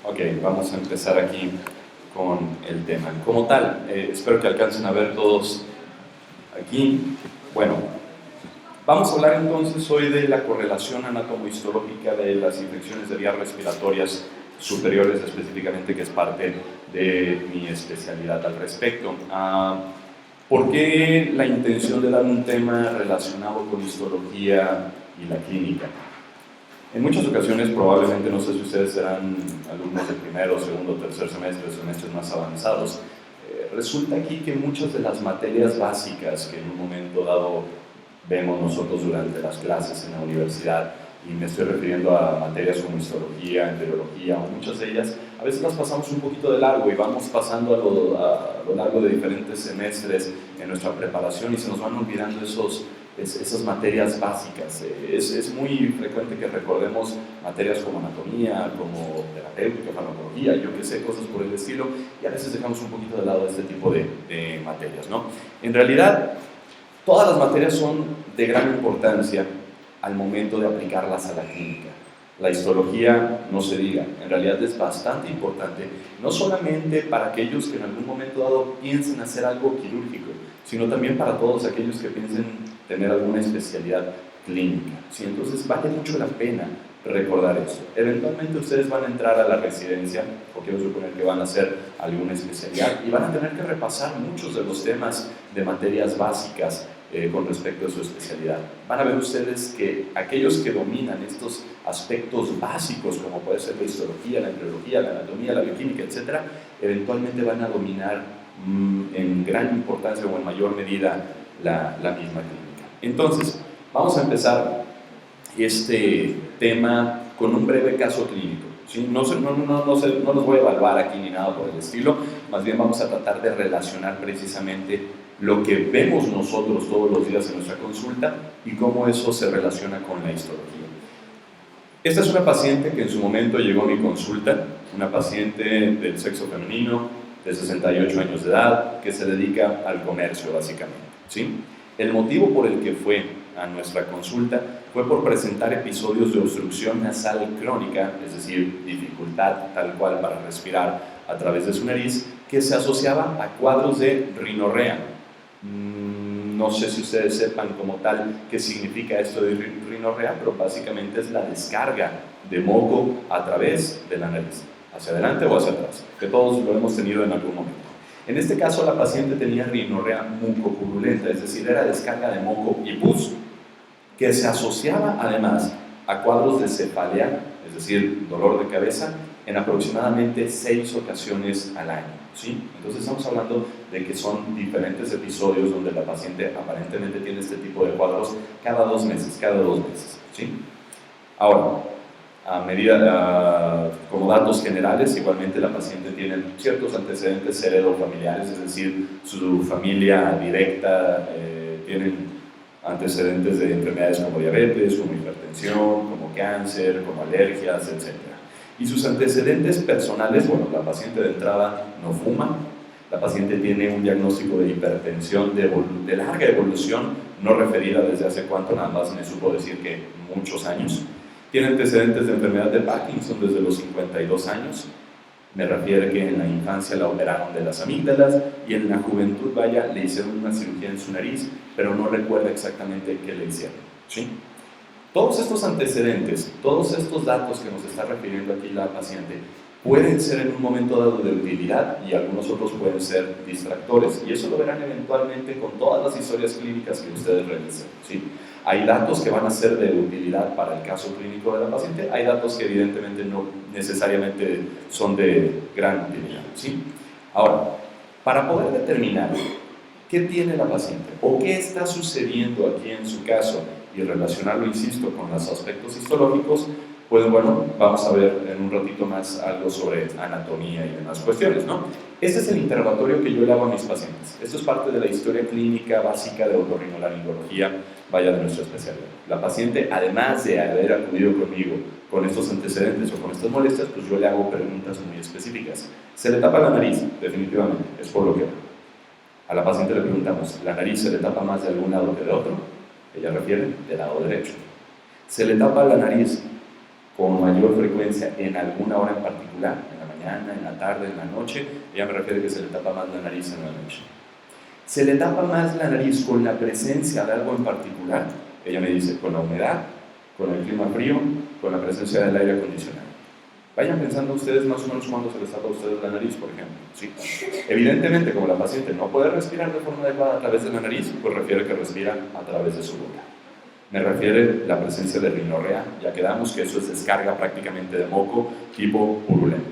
Ok, vamos a empezar aquí con el tema. Como tal, espero que alcancen a ver todos aquí. Bueno, vamos a hablar entonces hoy de la correlación anatomohistológica de las infecciones de vías respiratorias superiores, específicamente, que es parte de mi especialidad al respecto. ¿Por qué la intención de dar un tema relacionado con histología y la clínica? En muchas ocasiones, probablemente, no sé si ustedes serán alumnos de primero, segundo, tercer semestre, semestres más avanzados, resulta aquí que muchas de las materias básicas que en un momento dado vemos nosotros durante las clases en la universidad, y me estoy refiriendo a materias como histología, enterología, o muchas de ellas, a veces las pasamos un poquito de largo y vamos pasando a lo largo de diferentes semestres en nuestra preparación y se nos van olvidando esas materias básicas. Es muy frecuente que recordemos materias como anatomía, como terapéutica, farmacología, yo qué sé, cosas por el estilo, y a veces dejamos un poquito de lado este tipo de materias, ¿no? En realidad, todas las materias son de gran importancia al momento de aplicarlas a la clínica. La histología, no se diga, en realidad es bastante importante, no solamente para aquellos que en algún momento dado piensen hacer algo quirúrgico, sino también para todos aquellos que piensen tener alguna especialidad clínica. ¿Sí? Entonces vale mucho la pena recordar eso. Eventualmente ustedes van a entrar a la residencia, o quiero suponer que van a hacer alguna especialidad, y van a tener que repasar muchos de los temas de materias básicas con respecto a su especialidad. Van a ver ustedes que aquellos que dominan estos aspectos básicos, como puede ser la histología, la embriología, la anatomía, la bioquímica, etc., eventualmente van a dominar en gran importancia o en mayor medida la misma clínica. Entonces, vamos a empezar este tema con un breve caso clínico. ¿Sí? No los voy a evaluar aquí ni nada por el estilo, más bien vamos a tratar de relacionar precisamente lo que vemos nosotros todos los días en nuestra consulta y cómo eso se relaciona con la histología. Esta es una paciente que en su momento llegó a mi consulta, una paciente del sexo femenino, de 68 años de edad, que se dedica al comercio básicamente. ¿Sí? El motivo por el que fue a nuestra consulta fue por presentar episodios de obstrucción nasal crónica, es decir, dificultad tal cual para respirar a través de su nariz, que se asociaba a cuadros de rinorrea. No sé si ustedes sepan como tal qué significa esto de rinorrea, pero básicamente es la descarga de moco a través de la nariz, hacia adelante o hacia atrás, que todos lo hemos tenido en algún momento. En este caso, la paciente tenía rinorrea mucopurulenta, es decir, era descarga de moco y pus, que se asociaba además a cuadros de cefalea, es decir, dolor de cabeza, en aproximadamente 6 ocasiones al año. ¿Sí? Entonces estamos hablando de que son diferentes episodios donde la paciente aparentemente tiene este tipo de cuadros cada 2 meses, ¿sí? Ahora, como datos generales, igualmente la paciente tiene ciertos antecedentes heredofamiliares, es decir, su familia directa tienen antecedentes de enfermedades como diabetes, como hipertensión, como cáncer, como alergias, etc. Y sus antecedentes personales, bueno, la paciente de entrada no fuma, la paciente tiene un diagnóstico de hipertensión de larga evolución, no referida desde hace cuánto, nada más me supo decir que muchos años. Tiene antecedentes de enfermedad de Parkinson desde los 52 años. Me refiero que en la infancia la operaron de las amígdalas y en la juventud, vaya, le hicieron una cirugía en su nariz, pero no recuerda exactamente qué le hicieron. ¿Sí? Todos estos antecedentes, todos estos datos que nos está refiriendo aquí la paciente, pueden ser en un momento dado de utilidad y algunos otros pueden ser distractores. Y eso lo verán eventualmente con todas las historias clínicas que ustedes realicen. ¿Sí? Hay datos que van a ser de utilidad para el caso clínico de la paciente, hay datos que evidentemente no necesariamente son de gran utilidad. ¿Sí? Ahora, para poder determinar qué tiene la paciente o qué está sucediendo aquí en su caso y relacionarlo, insisto, con los aspectos histológicos, pues bueno, vamos a ver en un ratito más algo sobre anatomía y demás cuestiones, ¿no? Este es el interrogatorio que yo le hago a mis pacientes. Esto es parte de la historia clínica básica de otorrinolaringología, vaya, de nuestra especialidad. La paciente, además de haber acudido conmigo con estos antecedentes o con estas molestias, pues yo le hago preguntas muy específicas. ¿Se le tapa la nariz? Definitivamente, es por lo que a la paciente le preguntamos, ¿la nariz se le tapa más de algún lado que de otro? Ella refiere del lado derecho. ¿Se le tapa la nariz con mayor frecuencia en alguna hora en particular, en la mañana, en la tarde, en la noche, ella me refiere que se le tapa más la nariz en la noche. Se le tapa más la nariz con la presencia de algo en particular, ella me dice con la humedad, con el clima frío, con la presencia del aire acondicionado. Vayan pensando ustedes más o menos cuándo se les tapa a ustedes la nariz, por ejemplo. ¿Sí? Evidentemente, como la paciente no puede respirar de forma adecuada a través de la nariz, pues refiere que respira a través de su boca. Me refiere la presencia de rinorrea, ya quedamos que eso es descarga prácticamente de moco tipo purulenta.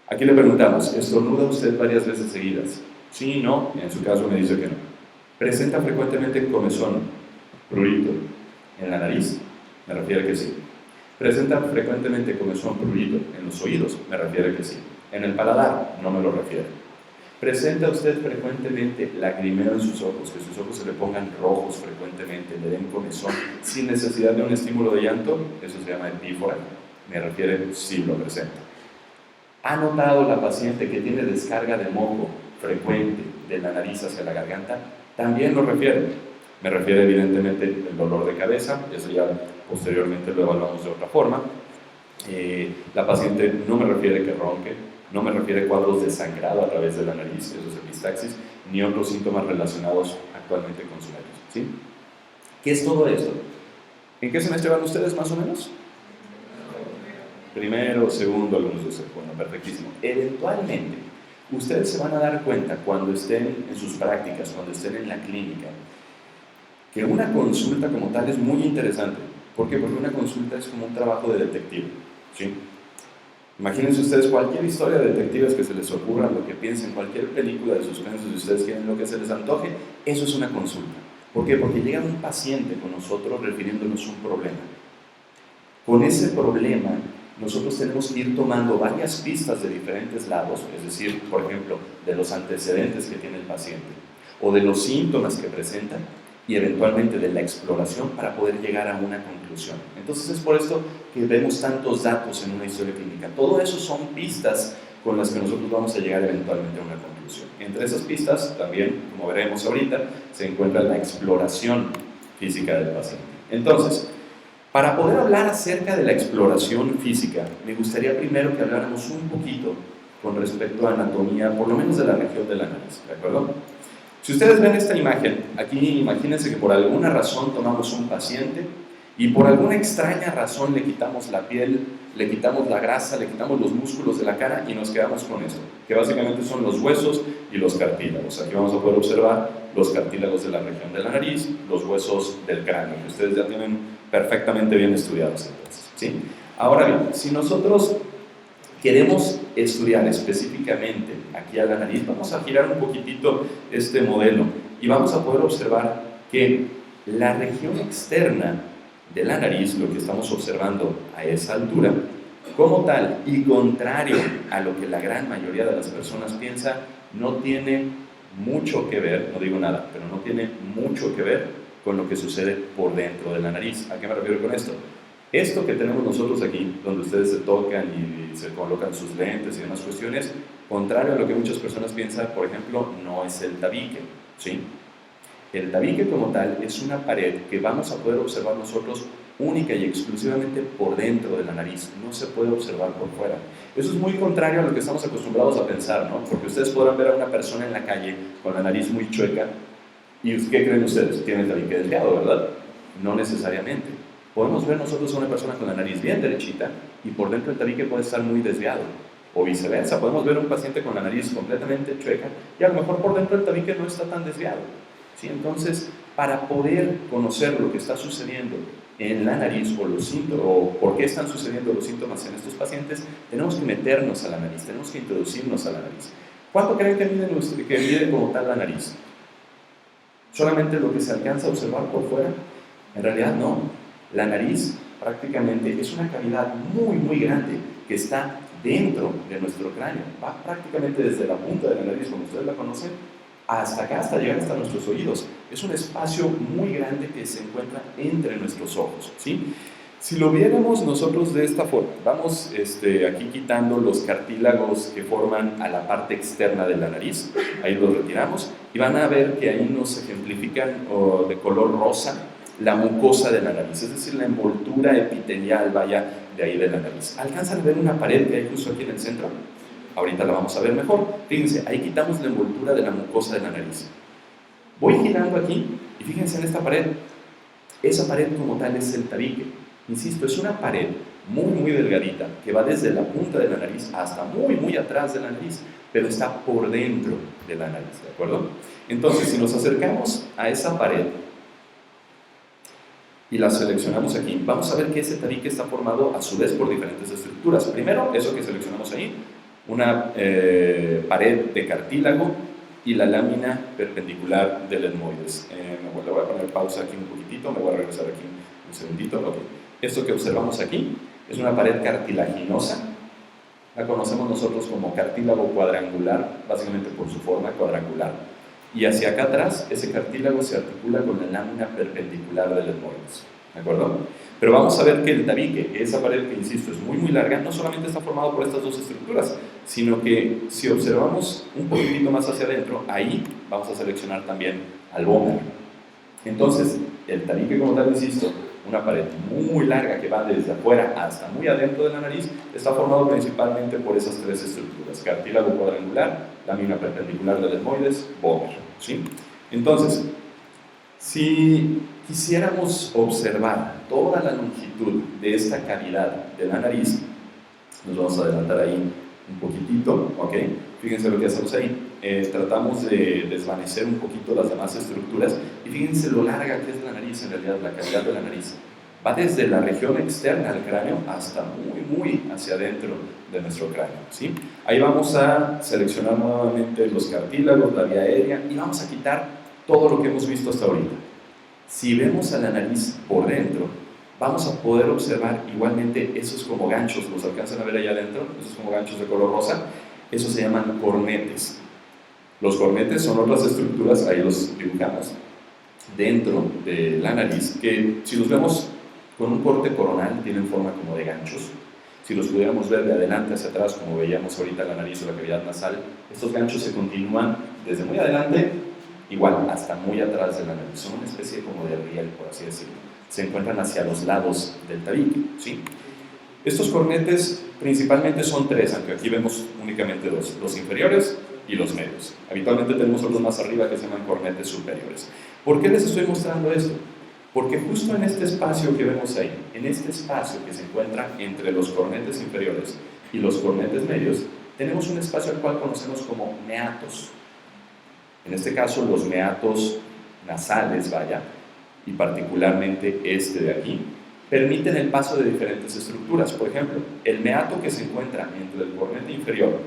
Aquí le preguntamos, ¿estornuda usted varias veces seguidas? Sí, no, en su caso me dice que no. ¿Presenta frecuentemente comezón, prurito en la nariz? Me refiere que sí. ¿Presenta frecuentemente comezón, prurito en los oídos? Me refiere que sí. En el paladar, no me lo refiere. ¿Presenta usted frecuentemente lagrimeo en sus ojos, que sus ojos se le pongan rojos frecuentemente, le den comezón, sin necesidad de un estímulo de llanto? Eso se llama epífora. Me refiere, sí lo presenta. ¿Ha notado la paciente que tiene descarga de moco frecuente de la nariz hacia la garganta? También lo refiere. Me refiere evidentemente el dolor de cabeza, eso ya posteriormente lo evaluamos de otra forma. La paciente no me refiere que ronque, no me refiere cuadros de sangrado a través de la nariz, eso es epistaxis, ni otros síntomas relacionados actualmente con su nariz. ¿Sí? ¿Qué es todo esto? ¿En qué semestre van ustedes más o menos? Primero, segundo, algunos de ustedes. Bueno, perfectísimo. Eventualmente, ustedes se van a dar cuenta cuando estén en sus prácticas, cuando estén en la clínica, que una consulta como tal es muy interesante. ¿Por qué? Porque una consulta es como un trabajo de detective. ¿Sí? Imagínense ustedes cualquier historia de detectives que se les ocurra, lo que piensen, cualquier película de suspenso, si ustedes quieren lo que se les antoje, eso es una consulta. ¿Por qué? Porque llega un paciente con nosotros refiriéndonos un problema. Con ese problema, nosotros tenemos que ir tomando varias pistas de diferentes lados, es decir, por ejemplo, de los antecedentes que tiene el paciente, o de los síntomas que presenta, y eventualmente de la exploración para poder llegar a una conclusión. Entonces es por esto que vemos tantos datos en una historia clínica. Todo eso son pistas con las que nosotros vamos a llegar eventualmente a una conclusión. Entre esas pistas, también, como veremos ahorita, se encuentra la exploración física del paciente. Entonces, para poder hablar acerca de la exploración física, me gustaría primero que habláramos un poquito con respecto a anatomía, por lo menos de la región de la nariz, ¿de acuerdo? Si ustedes ven esta imagen, aquí imagínense que por alguna razón tomamos un paciente y por alguna extraña razón le quitamos la piel, le quitamos la grasa, le quitamos los músculos de la cara y nos quedamos con esto, que básicamente son los huesos y los cartílagos. Aquí vamos a poder observar los cartílagos de la región de la nariz, los huesos del cráneo, que ustedes ya tienen perfectamente bien estudiados entonces, ¿sí? Ahora bien, si nosotros queremos estudiar específicamente aquí a la nariz, vamos a girar un poquitito este modelo y vamos a poder observar que la región externa de la nariz, lo que estamos observando a esa altura, como tal y contrario a lo que la gran mayoría de las personas piensa, no tiene mucho que ver, no digo nada, pero no tiene mucho que ver con lo que sucede por dentro de la nariz. ¿A qué me refiero con esto? Esto que tenemos nosotros aquí, donde ustedes se tocan y se colocan sus lentes y demás cuestiones, contrario a lo que muchas personas piensan, por ejemplo, no es el tabique, ¿sí? El tabique como tal es una pared que vamos a poder observar nosotros única y exclusivamente por dentro de la nariz, no se puede observar por fuera. Eso es muy contrario a lo que estamos acostumbrados a pensar, ¿no? Porque ustedes podrán ver a una persona en la calle con la nariz muy chueca y ¿qué creen ustedes? Tiene el tabique delgado, ¿verdad? No necesariamente. Podemos ver nosotros a una persona con la nariz bien derechita y por dentro el tabique puede estar muy desviado, o viceversa. Podemos ver a un paciente con la nariz completamente chueca y a lo mejor por dentro el tabique no está tan desviado, ¿sí? Entonces, para poder conocer lo que está sucediendo en la nariz o los síntomas, o por qué están sucediendo los síntomas en estos pacientes, tenemos que meternos a la nariz, tenemos que introducirnos a la nariz. ¿Cuánto creen que mide como tal la nariz? ¿Solamente lo que se alcanza a observar por fuera? En realidad no. La nariz prácticamente es una cavidad muy, muy grande que está dentro de nuestro cráneo. Va prácticamente desde la punta de la nariz, como ustedes la conocen, hasta acá, hasta llegar hasta nuestros oídos. Es un espacio muy grande que se encuentra entre nuestros ojos, ¿sí? Si lo viéramos nosotros de esta forma, vamos aquí quitando los cartílagos que forman a la parte externa de la nariz, ahí los retiramos y van a ver que ahí nos ejemplifican de color rosa la mucosa de la nariz, es decir, la envoltura epitelial, vaya, de ahí de la nariz. ¿Alcanzan a ver una pared que hay justo aquí en el centro? Ahorita la vamos a ver mejor. Fíjense, ahí quitamos la envoltura de la mucosa de la nariz. Voy girando aquí y fíjense en esta pared. Esa pared como tal es el tabique. Insisto, es una pared muy delgadita que va desde la punta de la nariz hasta muy atrás de la nariz, pero está por dentro de la nariz, ¿de acuerdo? Entonces, si nos acercamos a esa pared y la seleccionamos aquí, vamos a ver que ese tabique está formado a su vez por diferentes estructuras. Primero, eso que seleccionamos ahí, una pared de cartílago y la lámina perpendicular del etmoides. Le voy a poner pausa aquí un poquitito, me voy a regresar aquí un segundito. Okay. Esto que observamos aquí es una pared cartilaginosa, la conocemos nosotros como cartílago cuadrangular, básicamente por su forma cuadrangular. Y hacia acá atrás, ese cartílago se articula con la lámina perpendicular del etmoides, ¿de acuerdo? Pero vamos a ver que el tabique, esa pared que insisto es muy larga, no solamente está formado por estas dos estructuras, sino que si observamos un poquitito más hacia adentro, ahí vamos a seleccionar también al vómer. Entonces, el tabique como tal, insisto, una pared muy larga que va desde afuera hasta muy adentro de la nariz, está formado principalmente por esas tres estructuras: cartílago cuadrangular, lámina perpendicular del etmoides, vómer, ¿sí? Entonces, si quisiéramos observar toda la longitud de esta cavidad de la nariz, nos vamos a adelantar ahí un poquitito, ¿ok? Fíjense lo que hacemos ahí. Tratamos de desvanecer un poquito las demás estructuras y fíjense lo larga que es la nariz, en realidad, la cavidad de la nariz. Va desde la región externa del cráneo hasta muy hacia adentro de nuestro cráneo, ¿sí? Ahí vamos a seleccionar nuevamente los cartílagos, la vía aérea, y vamos a quitar todo lo que hemos visto hasta ahorita. Si vemos a la nariz por dentro, vamos a poder observar igualmente esos como ganchos, los alcanzan a ver allá adentro, esos como ganchos de color rosa, esos se llaman cornetes. Los cornetes son otras estructuras, ahí los dibujamos, dentro de la nariz, que si los vemos con un corte coronal, tienen forma como de ganchos. Si los pudiéramos ver de adelante hacia atrás, como veíamos ahorita la nariz o la cavidad nasal, estos ganchos se continúan desde muy adelante, igual, hasta muy atrás de la nariz. Son una especie como de riel, por así decirlo. Se encuentran hacia los lados del tabique, ¿sí? Estos cornetes principalmente son tres, aunque aquí vemos únicamente dos: los inferiores y los medios. Habitualmente tenemos otros más arriba que se llaman cornetes superiores. ¿Por qué les estoy mostrando esto? Porque justo en este espacio que vemos ahí, en este espacio que se encuentra entre los cornetes inferiores y los cornetes medios, tenemos un espacio al cual conocemos como meatos. En este caso, los meatos nasales, vaya, y particularmente este de aquí, permiten el paso de diferentes estructuras. Por ejemplo, el meato que se encuentra entre el cornete inferior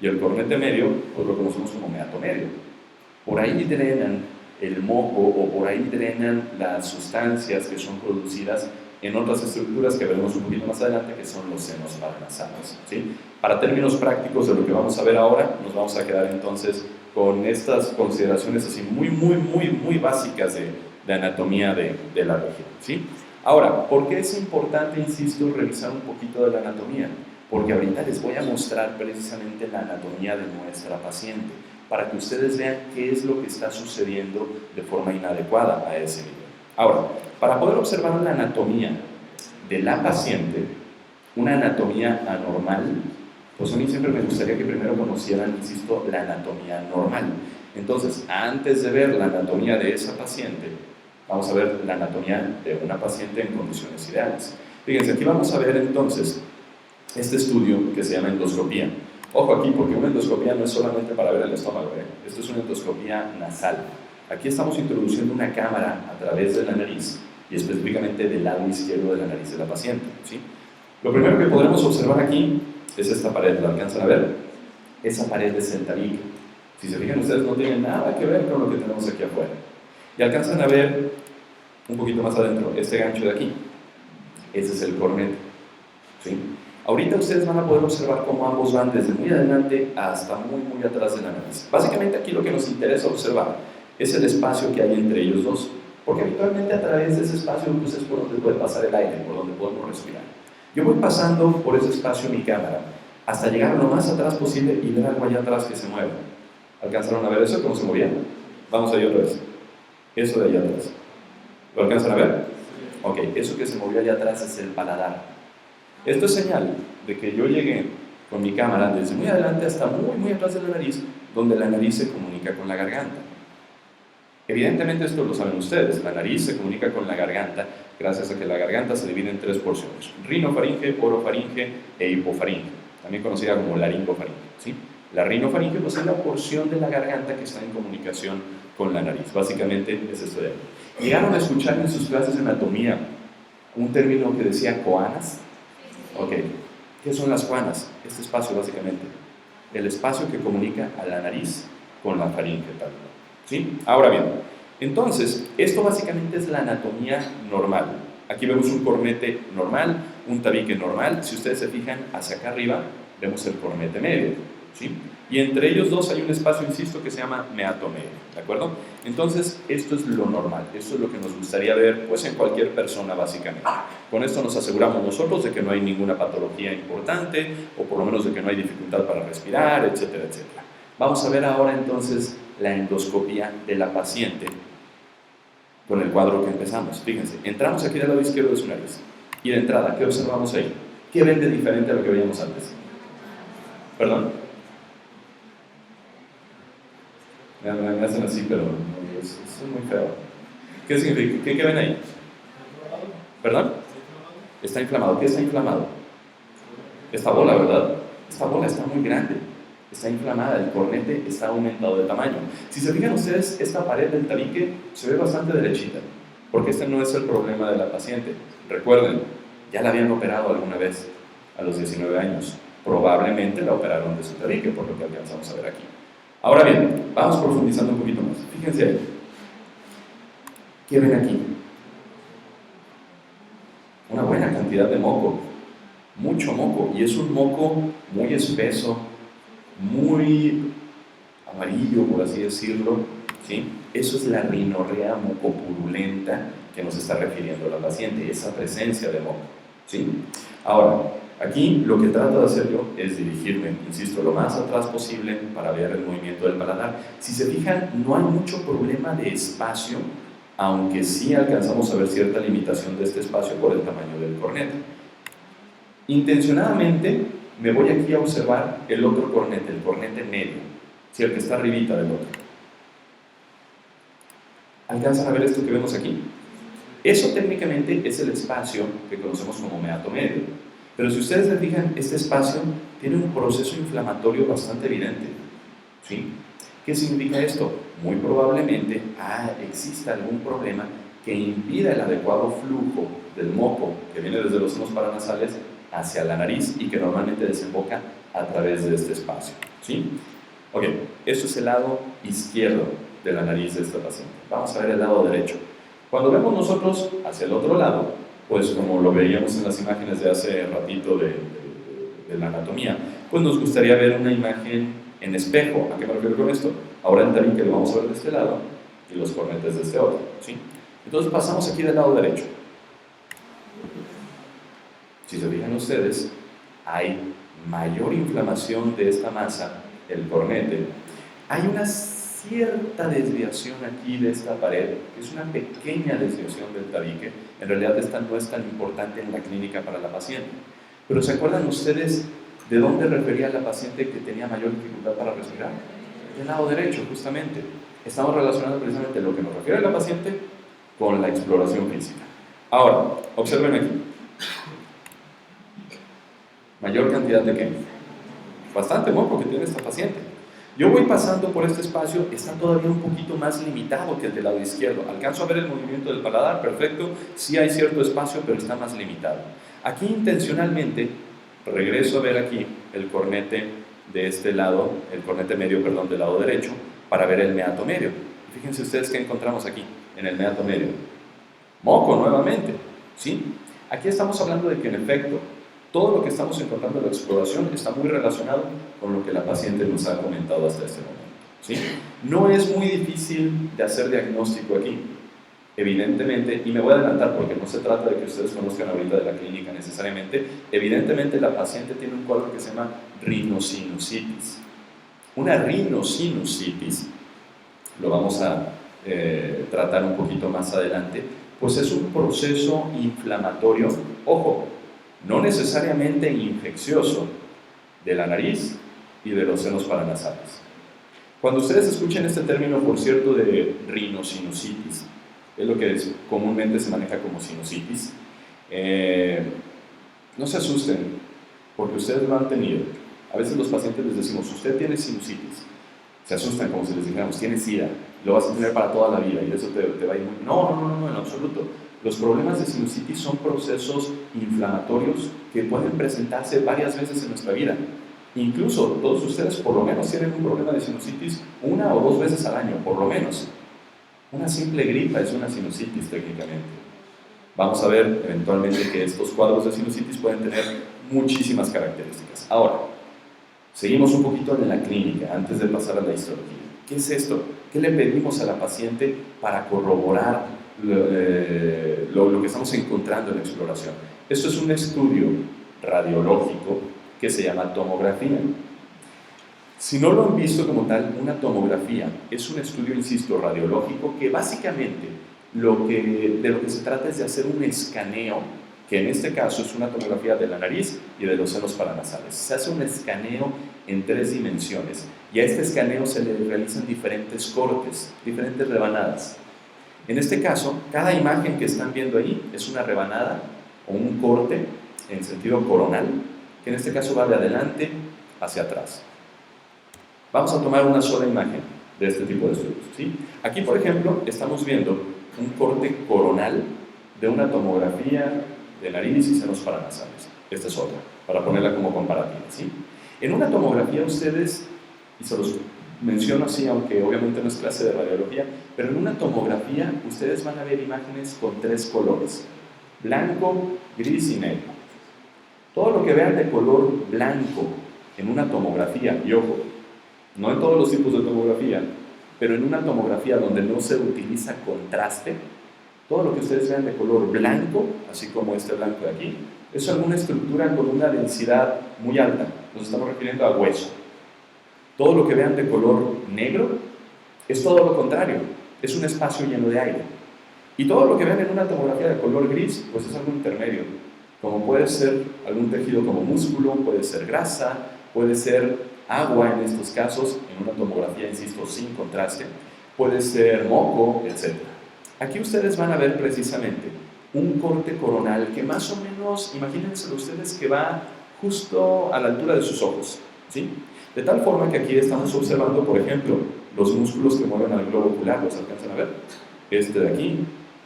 y el cornete medio, pues lo conocemos como meato medio. Por ahí drenan el moco o por ahí drenan las sustancias que son producidas en otras estructuras que veremos un poquito más adelante, que son los senos paranasales, ¿sí? Para términos prácticos de lo que vamos a ver ahora, nos vamos a quedar entonces con estas consideraciones así muy básicas de anatomía de la región, ¿sí? Ahora, ¿por qué es importante, insisto, revisar un poquito de la anatomía? Porque ahorita les voy a mostrar precisamente la anatomía de nuestra paciente, para que ustedes vean qué es lo que está sucediendo de forma inadecuada a ese nivel. Ahora, para poder observar la anatomía de la paciente, una anatomía anormal, pues a mí siempre me gustaría que primero conocieran, insisto, la anatomía normal. Entonces, antes de ver la anatomía de esa paciente, vamos a ver la anatomía de una paciente en condiciones ideales. Fíjense, aquí vamos a ver entonces este estudio que se llama endoscopía. Ojo aquí, porque una endoscopía no es solamente para ver el estómago, esto es una endoscopía nasal. Aquí estamos introduciendo una cámara a través de la nariz y específicamente del lado izquierdo de la nariz de la paciente, ¿sí? Lo primero que podremos observar aquí es esta pared, ¿la alcanzan a ver? Esa pared es el tabique. Si se fijan ustedes, no tiene nada que ver con lo que tenemos aquí afuera. Y alcanzan a ver un poquito más adentro este gancho de aquí. Ese es el cornete, ¿sí? Ahorita ustedes van a poder observar cómo ambos van desde muy adelante hasta muy atrás de la nariz. Básicamente aquí lo que nos interesa observar es el espacio que hay entre ellos dos, porque habitualmente a través de ese espacio pues es por donde puede pasar el aire, por donde podemos respirar. Yo voy pasando por ese espacio mi cámara hasta llegar lo más atrás posible y ver algo allá atrás que se mueve. ¿Alcanzaron a ver eso? ¿Cómo se movía? Vamos allá otra vez. Eso de allá atrás. ¿Lo alcanzan a ver? Ok, eso que se movió allá atrás es el paladar. Esto es señal de que yo llegué con mi cámara desde muy adelante hasta muy, muy atrás de la nariz, donde la nariz se comunica con la garganta. Evidentemente esto lo saben ustedes, la nariz se comunica con la garganta gracias a que la garganta se divide en 3 porciones: rinofaringe, orofaringe e hipofaringe, también conocida como laringofaringe, ¿sí? La rinofaringe pues, es la porción de la garganta que está en comunicación con la nariz, básicamente es esto de ahí. ¿Llegaron a escuchar en sus clases de anatomía un término que decía coanas? Ok, ¿qué son las coanas? Este espacio básicamente, el espacio que comunica a la nariz con la faringe tal. ¿Sí? Ahora bien, entonces, esto básicamente es la anatomía normal. Aquí vemos un cornete normal, un tabique normal. Si ustedes se fijan hacia acá arriba, vemos el cornete medio, ¿sí? Y entre ellos dos hay un espacio, insisto, que se llama meato medio, ¿de acuerdo? Entonces, esto es lo normal, esto es lo que nos gustaría ver, pues, en cualquier persona, básicamente. Con esto nos aseguramos nosotros de que no hay ninguna patología importante, o por lo menos de que no hay dificultad para respirar, etcétera, etcétera. Vamos a ver ahora, entonces, la endoscopía de la paciente con el cuadro que empezamos. Fíjense, entramos aquí del lado izquierdo de su nariz y de entrada, ¿qué observamos ahí? ¿Qué ven de diferente a lo que veíamos antes? ¿Perdón? Me hacen así, pero es muy feo. ¿Qué significa? ¿Qué ven ahí? ¿Perdón? Está inflamado. ¿Qué está inflamado? Esta bola, ¿verdad? Esta bola está muy grande. Está inflamada, el cornete está aumentado de tamaño. Si se fijan ustedes, esta pared del tabique se ve bastante derechita, porque este no es el problema de la paciente. Recuerden, ya la habían operado alguna vez a los 19 años. Probablemente la operaron de su tabique, por lo que alcanzamos a ver aquí. Ahora bien, vamos profundizando un poquito más. Fíjense ahí. ¿Qué ven aquí? Una buena cantidad de moco, mucho moco, y es un moco muy espeso, muy amarillo, por así decirlo, ¿sí? Eso es la rinorrea mucopurulenta que nos está refiriendo la paciente, esa presencia de moco, ¿sí? Ahora, aquí lo que trato de hacer yo es dirigirme, insisto, lo más atrás posible para ver el movimiento del paladar. Si se fijan, no hay mucho problema de espacio, aunque sí alcanzamos a ver cierta limitación de este espacio por el tamaño del cornete. Intencionadamente me voy aquí a observar el otro cornete, el cornete medio, ¿sí? El que está arribita del otro. ¿Alcanzan a ver esto que vemos aquí? Eso técnicamente es el espacio que conocemos como meato medio. Pero si ustedes se fijan, este espacio tiene un proceso inflamatorio bastante evidente, ¿sí? ¿Qué significa esto? Muy probablemente exista algún problema que impida el adecuado flujo del moco que viene desde los senos paranasales hacia la nariz y que normalmente desemboca a través de este espacio, ¿sí? Ok, esto es el lado izquierdo de la nariz de esta paciente. Vamos a ver el lado derecho. Cuando vemos nosotros hacia el otro lado, pues como lo veíamos en las imágenes de hace ratito de la anatomía, pues nos gustaría ver una imagen en espejo. ¿A qué me refiero con esto? Ahora el tabique lo vamos a ver de este lado y los cornetes de este otro, ¿sí? Entonces pasamos aquí del lado derecho. Si se fijan ustedes, hay mayor inflamación de esta masa, el cornete. Hay una cierta desviación aquí de esta pared, que es una pequeña desviación del tabique. En realidad esta no es tan importante en la clínica para la paciente. Pero ¿se acuerdan ustedes de dónde refería la paciente que tenía mayor dificultad para respirar? Del lado derecho, justamente. Estamos relacionando precisamente lo que nos refiere a la paciente con la exploración física. Ahora, observen aquí. Mayor cantidad de qué? Bastante moco que tiene esta paciente. Yo voy pasando por este espacio, está todavía un poquito más limitado que el del lado izquierdo. Alcanzo a ver el movimiento del paladar, perfecto. Sí hay cierto espacio, pero está más limitado. Aquí intencionalmente regreso a ver aquí el cornete de este lado, el cornete medio, perdón, del lado derecho, para ver el meato medio. Fíjense ustedes qué encontramos aquí, en el meato medio. Moco nuevamente, ¿sí? Aquí estamos hablando de que en efecto, todo lo que estamos encontrando en la exploración está muy relacionado con lo que la paciente nos ha comentado hasta este momento, ¿sí? No es muy difícil de hacer diagnóstico aquí, evidentemente, y me voy a adelantar porque no se trata de que ustedes conozcan ahorita de la clínica necesariamente. Evidentemente la paciente tiene un cuadro que se llama rinosinusitis. Una rinosinusitis, lo vamos a tratar un poquito más adelante, Pues es un proceso inflamatorio, ojo, no necesariamente infeccioso, de la nariz y de los senos paranasales. Cuando ustedes escuchen este término, por cierto, de rinosinusitis, es lo que comúnmente se maneja como sinusitis, no se asusten, porque ustedes lo han tenido. A veces los pacientes les decimos, usted tiene sinusitis. Se asustan como si les dijéramos, tienes SIDA, lo vas a tener para toda la vida y eso te va a ir muy... No, en absoluto. Los problemas de sinusitis son procesos inflamatorios que pueden presentarse varias veces en nuestra vida. Incluso todos ustedes por lo menos tienen un problema de sinusitis 1 o 2 veces al año, por lo menos. Una simple gripa es una sinusitis técnicamente. Vamos a ver eventualmente que estos cuadros de sinusitis pueden tener muchísimas características. Ahora, seguimos un poquito en la clínica antes de pasar a la histología. ¿Qué es esto? ¿Qué le pedimos a la paciente para corroborar lo que estamos encontrando en la exploración? Esto es un estudio radiológico que se llama tomografía. Si no lo han visto como tal, una tomografía es un estudio, insisto, radiológico que básicamente de lo que se trata es de hacer un escaneo, que en este caso es una tomografía de la nariz y de los senos paranasales. Se hace un escaneo en 3 dimensiones y a este escaneo se le realizan diferentes cortes, diferentes rebanadas. En este caso, cada imagen que están viendo ahí es una rebanada o un corte en sentido coronal, que en este caso va de adelante hacia atrás. Vamos a tomar una sola imagen de este tipo de estudios, ¿sí? Aquí, por ejemplo, estamos viendo un corte coronal de una tomografía de nariz y senos paranasales. Esta es otra, para ponerla como comparativa, ¿sí? En una tomografía ustedes, y se los menciono así, aunque obviamente no es clase de radiología, pero en una tomografía ustedes van a ver imágenes con 3 colores, blanco, gris y negro. Todo lo que vean de color blanco en una tomografía, y ojo, no en todos los tipos de tomografía, pero en una tomografía donde no se utiliza contraste, todo lo que ustedes vean de color blanco, así como este blanco de aquí, es alguna estructura con una densidad muy alta, nos estamos refiriendo a hueso. Todo lo que vean de color negro es todo lo contrario, es un espacio lleno de aire. Y todo lo que vean en una tomografía de color gris, pues es algo intermedio, como puede ser algún tejido como músculo, puede ser grasa, puede ser agua en estos casos, en una tomografía, insisto, sin contraste, puede ser moco, etc. Aquí ustedes van a ver precisamente un corte coronal que más o menos, imagínense ustedes que va justo a la altura de sus ojos, ¿sí? De tal forma que aquí estamos observando, por ejemplo, los músculos que mueven al globo ocular, ¿los alcanzan a ver? Este de aquí,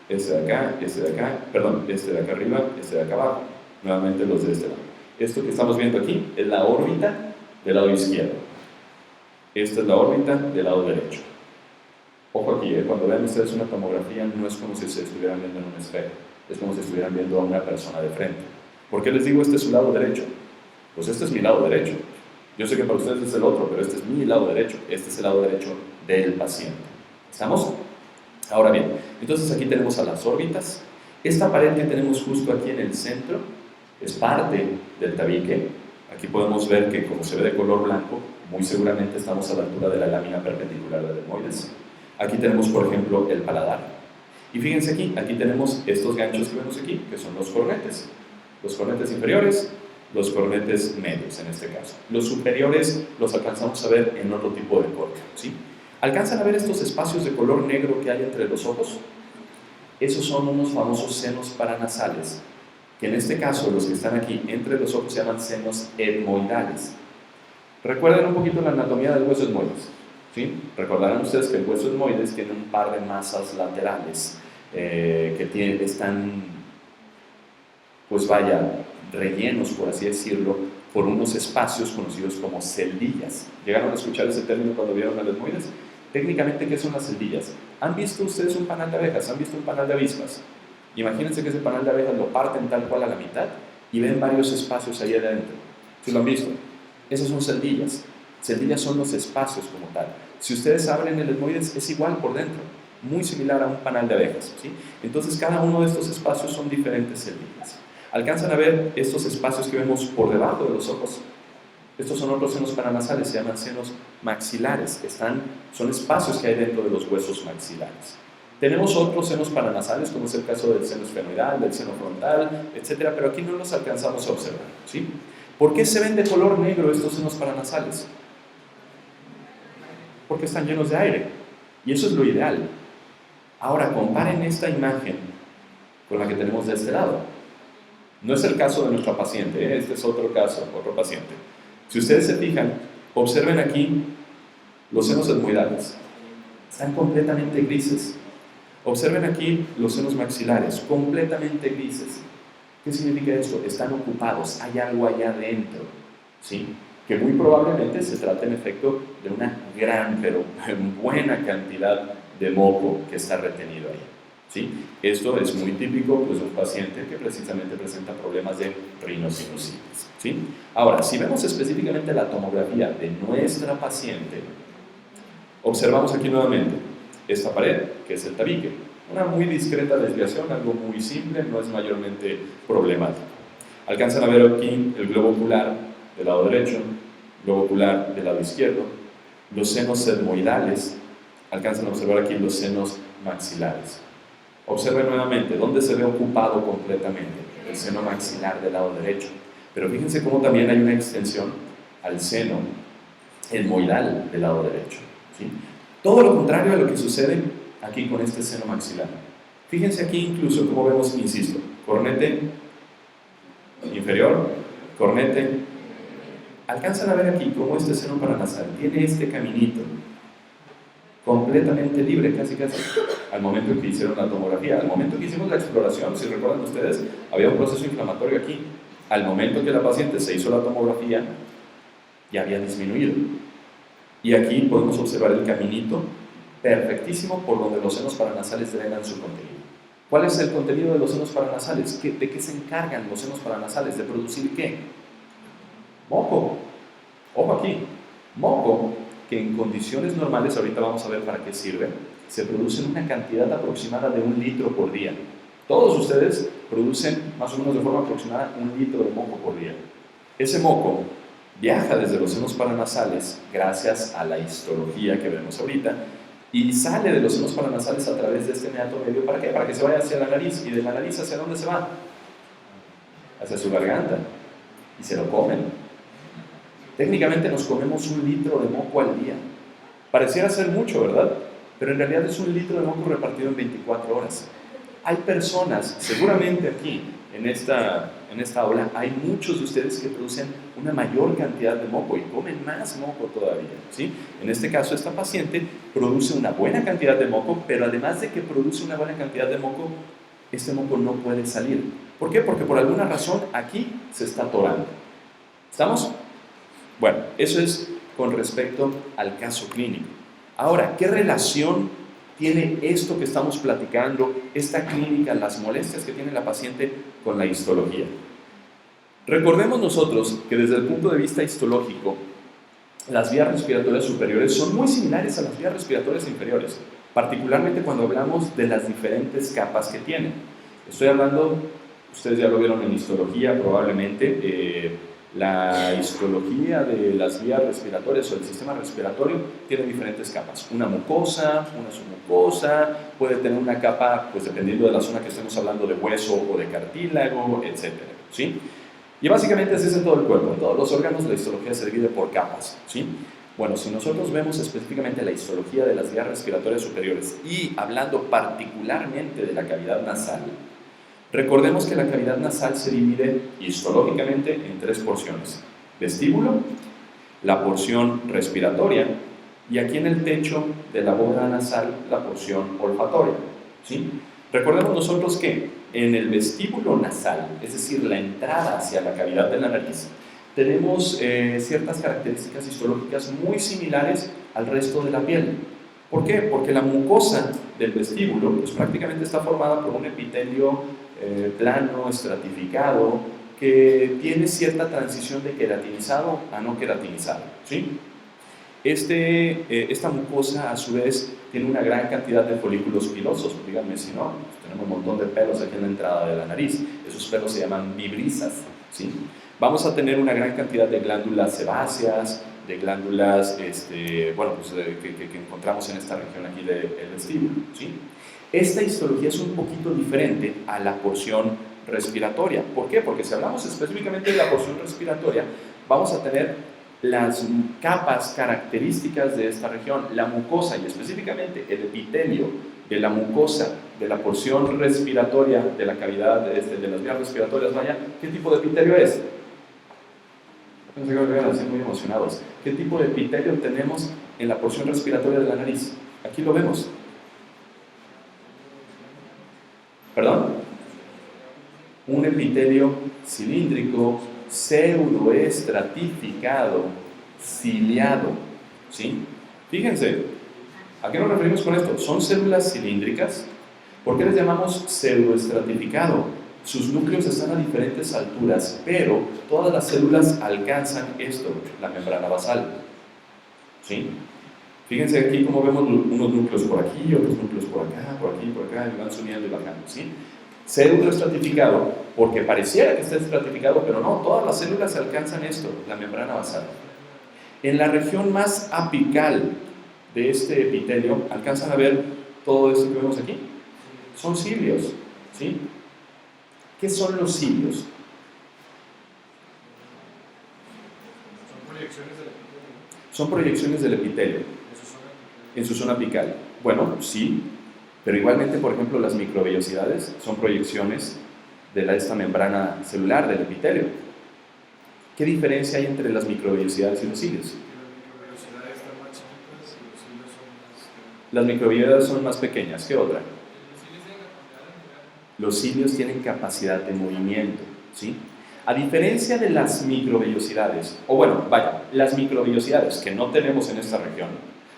este de acá, este de acá, perdón, este de acá arriba, este de acá abajo, nuevamente los de este lado. Esto que estamos viendo aquí es la órbita del lado izquierdo. Esta es la órbita del lado derecho. Ojo aquí, cuando vean ustedes una tomografía no es como si se estuvieran viendo en un espejo, es como si estuvieran viendo a una persona de frente. ¿Por qué les digo este es su lado derecho? Pues este es mi lado derecho. Yo sé que para ustedes es el otro, pero este es mi lado derecho, este es el lado derecho del paciente. ¿Estamos? Ahora bien, entonces aquí tenemos a las órbitas. Esta pared que tenemos justo aquí en el centro es parte del tabique. Aquí podemos ver que como se ve de color blanco, muy seguramente estamos a la altura de la lámina perpendicular del etmoides. Aquí tenemos, por ejemplo, el paladar. Y fíjense aquí tenemos estos ganchos que vemos aquí, que son los cornetes. Los cornetes inferiores, los cornetes medios en este caso. Los superiores los alcanzamos a ver en otro tipo de corte, ¿sí? ¿Alcanzan a ver estos espacios de color negro que hay entre los ojos? Esos son unos famosos senos paranasales, que en este caso los que están aquí entre los ojos se llaman senos etmoidales. Recuerden un poquito la anatomía del hueso etmoides, ¿sí? Recordarán ustedes que el hueso etmoides tiene un par de masas laterales que están, pues vaya, rellenos, por así decirlo, por unos espacios conocidos como celdillas. ¿Llegaron a escuchar ese término cuando vieron al etmoides? Técnicamente, ¿qué son las celdillas? ¿Han visto ustedes un panal de abejas? ¿Han visto un panal de avispas? Imagínense que ese panal de abejas lo parten tal cual a la mitad y ven varios espacios ahí adentro. ¿Sí lo han visto? Esas son celdillas. Celdillas son los espacios como tal. Si ustedes abren el etmoides, es igual por dentro, muy similar a un panal de abejas, ¿sí? Entonces, cada uno de estos espacios son diferentes celdillas. ¿Alcanzan a ver estos espacios que vemos por debajo de los ojos? Estos son otros senos paranasales, se llaman senos maxilares. Son espacios que hay dentro de los huesos maxilares. Tenemos otros senos paranasales, como es el caso del seno esfenoidal, del seno frontal, etcétera, pero aquí no los alcanzamos a observar, ¿sí? ¿Por qué se ven de color negro estos senos paranasales? Porque están llenos de aire, y eso es lo ideal. Ahora, comparen esta imagen con la que tenemos de este lado. No es el caso de nuestra paciente, ¿eh? Este es otro caso, otro paciente. Si ustedes se fijan, observen aquí los senos etmoidales. Están completamente grises. Observen aquí los senos maxilares, completamente grises. ¿Qué significa esto? Están ocupados, hay algo allá adentro, ¿sí? Que muy probablemente se trata en efecto de una gran, pero buena cantidad de moco que está retenido ahí, ¿sí? Esto es muy típico pues, de un paciente que precisamente presenta problemas de rinosinusitis, ¿sí? Ahora, si vemos específicamente la tomografía de nuestra paciente, observamos aquí nuevamente esta pared, que es el tabique. Una muy discreta desviación, algo muy simple, no es mayormente problemático. Alcanzan a ver aquí el globo ocular del lado derecho, globo ocular del lado izquierdo, los senos etmoidales, alcanzan a observar aquí los senos maxilares. Observen nuevamente, ¿dónde se ve ocupado completamente? El seno maxilar del lado derecho. Pero fíjense cómo también hay una extensión al seno etmoidal del lado derecho, ¿sí? Todo lo contrario a lo que sucede aquí con este seno maxilar. Fíjense aquí incluso cómo vemos, insisto, cornete inferior, cornete. Alcanzan a ver aquí cómo este seno paranasal tiene este caminito completamente libre, casi al momento en que hicieron la tomografía. Al momento que hicimos la exploración, si recuerdan ustedes, había un proceso inflamatorio aquí. Al momento que la paciente se hizo la tomografía, ya había disminuido. Y aquí podemos observar el caminito perfectísimo por donde los senos paranasales drenan su contenido. ¿Cuál es el contenido de los senos paranasales? ¿De qué se encargan los senos paranasales? ¿De producir qué? Moco. Ojo aquí. Moco, que en condiciones normales, ahorita vamos a ver para qué sirve, se produce en una cantidad aproximada de 1 litro por día. Todos ustedes producen más o menos de forma aproximada 1 litro de moco por día. Ese moco viaja desde los senos paranasales gracias a la histología que vemos ahorita y sale de los senos paranasales a través de este meato medio. ¿Para qué? Para que se vaya hacia la nariz. ¿Y de la nariz hacia dónde se va? Hacia su garganta. Y se lo comen. Técnicamente nos comemos 1 litro de moco al día. Pareciera ser mucho, ¿verdad? Pero en realidad es 1 litro de moco repartido en 24 horas. Hay personas, seguramente aquí, en esta aula, hay muchos de ustedes que producen una mayor cantidad de moco y comen más moco todavía, ¿sí? En este caso, esta paciente produce una buena cantidad de moco, pero además de que produce una buena cantidad de moco, este moco no puede salir. ¿Por qué? Porque por alguna razón aquí se está atorando. ¿Estamos? Bueno, eso es con respecto al caso clínico. Ahora, ¿qué relación tiene esto que estamos platicando, esta clínica, las molestias que tiene la paciente con la histología? Recordemos nosotros que desde el punto de vista histológico, las vías respiratorias superiores son muy similares a las vías respiratorias inferiores, particularmente cuando hablamos de las diferentes capas que tienen. Estoy hablando, ustedes ya lo vieron en histología probablemente, la histología de las vías respiratorias o del sistema respiratorio tiene diferentes capas. Una mucosa, una submucosa, puede tener una capa, pues dependiendo de la zona que estemos hablando, de hueso o de cartílago, etc. ¿Sí? Y básicamente así es en todo el cuerpo. En todos los órganos la histología se divide por capas. ¿Sí? Bueno, si nosotros vemos específicamente la histología de las vías respiratorias superiores y hablando particularmente de la cavidad nasal, recordemos que la cavidad nasal se divide histológicamente en 3 porciones: vestíbulo, la porción respiratoria y aquí en el techo de la bóveda nasal la porción olfatoria, ¿sí? Recordemos nosotros que en el vestíbulo nasal, es decir, la entrada hacia la cavidad de la nariz, tenemos ciertas características histológicas muy similares al resto de la piel. ¿Por qué? Porque la mucosa del vestíbulo pues, prácticamente está formada por un epitelio plano, estratificado, que tiene cierta transición de queratinizado a no queratinizado, ¿sí? Esta mucosa a su vez tiene una gran cantidad de folículos pilosos, díganme si no, pues tenemos un montón de pelos aquí en la entrada de la nariz, esos pelos se llaman vibrisas, ¿sí? Vamos a tener una gran cantidad de glándulas sebáceas, de glándulas que encontramos en esta región aquí del vestíbulo, ¿sí? Esta histología es un poquito diferente a la porción respiratoria. ¿Por qué? Porque si hablamos específicamente de la porción respiratoria, vamos a tener las capas características de esta región, la mucosa y específicamente el epitelio de la mucosa, de la porción respiratoria, de la cavidad de las vías respiratorias, vaya, ¿qué tipo de epitelio es? Pensé que me iban a decir muy emocionados. ¿Qué tipo de epitelio tenemos en la porción respiratoria de la nariz? Aquí lo vemos. ¿Perdón? Un epitelio cilíndrico, pseudoestratificado, ciliado. ¿Sí? Fíjense, ¿a qué nos referimos con esto? Son células cilíndricas. ¿Por qué les llamamos pseudoestratificado? Sus núcleos están a diferentes alturas, pero todas las células alcanzan esto, la membrana basal. ¿Sí? Fíjense aquí cómo vemos unos núcleos por aquí, otros núcleos por acá, por aquí, por acá, y van subiendo y bajando. ¿Sí? Pseudoestratificado, porque pareciera que está estratificado, pero no, todas las células alcanzan esto, la membrana basal. En la región más apical de este epitelio, ¿alcanzan a ver todo esto que vemos aquí? Son cilios, ¿sí? ¿Qué son los cilios? Son proyecciones del epitelio en su zona apical. Bueno, sí, pero igualmente, por ejemplo, las microvellosidades son proyecciones de esta membrana celular del epitelio. ¿Qué diferencia hay entre las microvellosidades y los cilios? Las microvellosidades son más pequeñas. ¿Qué otra? Los cilios tienen capacidad de movimiento, ¿sí? A diferencia de las microvellosidades, o bueno, vaya, las microvellosidades que no tenemos en esta región,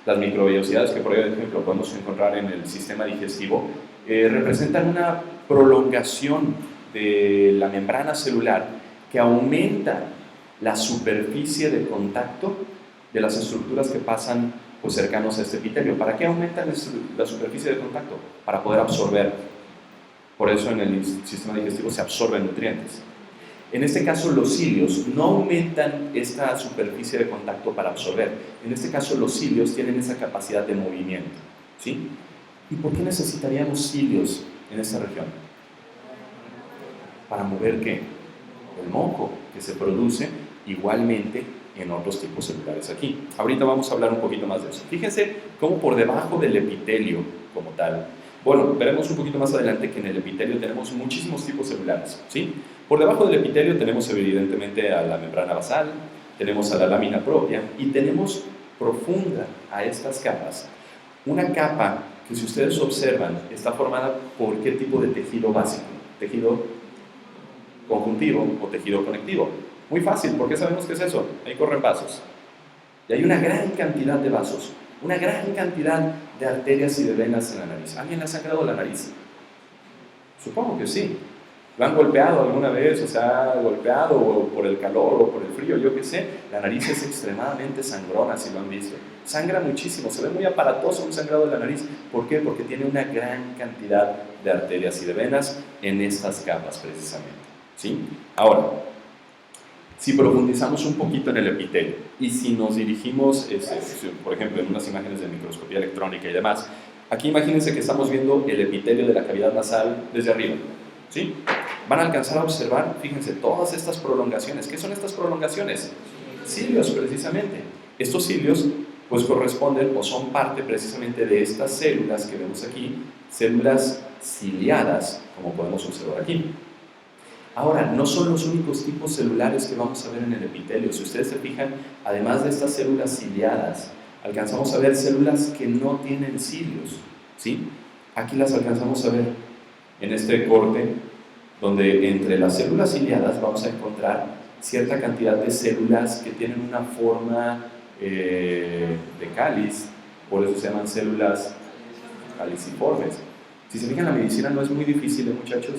las microvellosidades que por ejemplo podemos encontrar en el sistema digestivo, representan una prolongación de la membrana celular que aumenta la superficie de contacto de las estructuras que pasan pues, cercanos a este epitelio. ¿Para qué aumentan la superficie de contacto? Para poder absorber. Por eso en el sistema digestivo se absorben nutrientes. En este caso los cilios no aumentan esta superficie de contacto para absorber. En este caso los cilios tienen esa capacidad de movimiento. ¿Sí? ¿Y por qué necesitaríamos cilios en esta región? ¿Para mover qué? El moco que se produce igualmente en otros tipos celulares aquí. Ahorita vamos a hablar un poquito más de eso. Fíjense cómo por debajo del epitelio como tal, bueno, veremos un poquito más adelante que en el epitelio tenemos muchísimos tipos celulares, ¿sí? Por debajo del epitelio tenemos evidentemente a la membrana basal, tenemos a la lámina propia y tenemos profunda a estas capas una capa que si ustedes observan está formada por qué tipo de tejido básico, tejido conjuntivo o tejido conectivo. Muy fácil, ¿por qué sabemos qué es eso? Ahí corren vasos. Y hay una gran cantidad de vasos, una gran cantidad de arterias y de venas en la nariz. ¿Alguien le ha sangrado la nariz? Supongo que sí. ¿Lo han golpeado alguna vez? O sea, golpeado o por el calor o por el frío, yo qué sé. La nariz es extremadamente sangrona, si lo han visto. Sangra muchísimo, se ve muy aparatoso un sangrado de la nariz. ¿Por qué? Porque tiene una gran cantidad de arterias y de venas en estas capas precisamente. ¿Sí? Ahora, si profundizamos un poquito en el epitelio y si nos dirigimos, por ejemplo, en unas imágenes de microscopía electrónica y demás, aquí imagínense que estamos viendo el epitelio de la cavidad nasal desde arriba, ¿sí? Van a alcanzar a observar, fíjense, todas estas prolongaciones. ¿Qué son estas prolongaciones? Cilios, precisamente. Estos cilios, pues corresponden o son parte precisamente de estas células que vemos aquí, células ciliadas, como podemos observar aquí. Ahora, no son los únicos tipos celulares que vamos a ver en el epitelio. Si ustedes se fijan, además de estas células ciliadas, alcanzamos a ver células que no tienen cilios, ¿sí? Aquí las alcanzamos a ver en este corte, donde entre las células ciliadas vamos a encontrar cierta cantidad de células que tienen una forma de cáliz, por eso se llaman células caliciformes. Si se fijan, la medicina no es muy difícil, muchachos.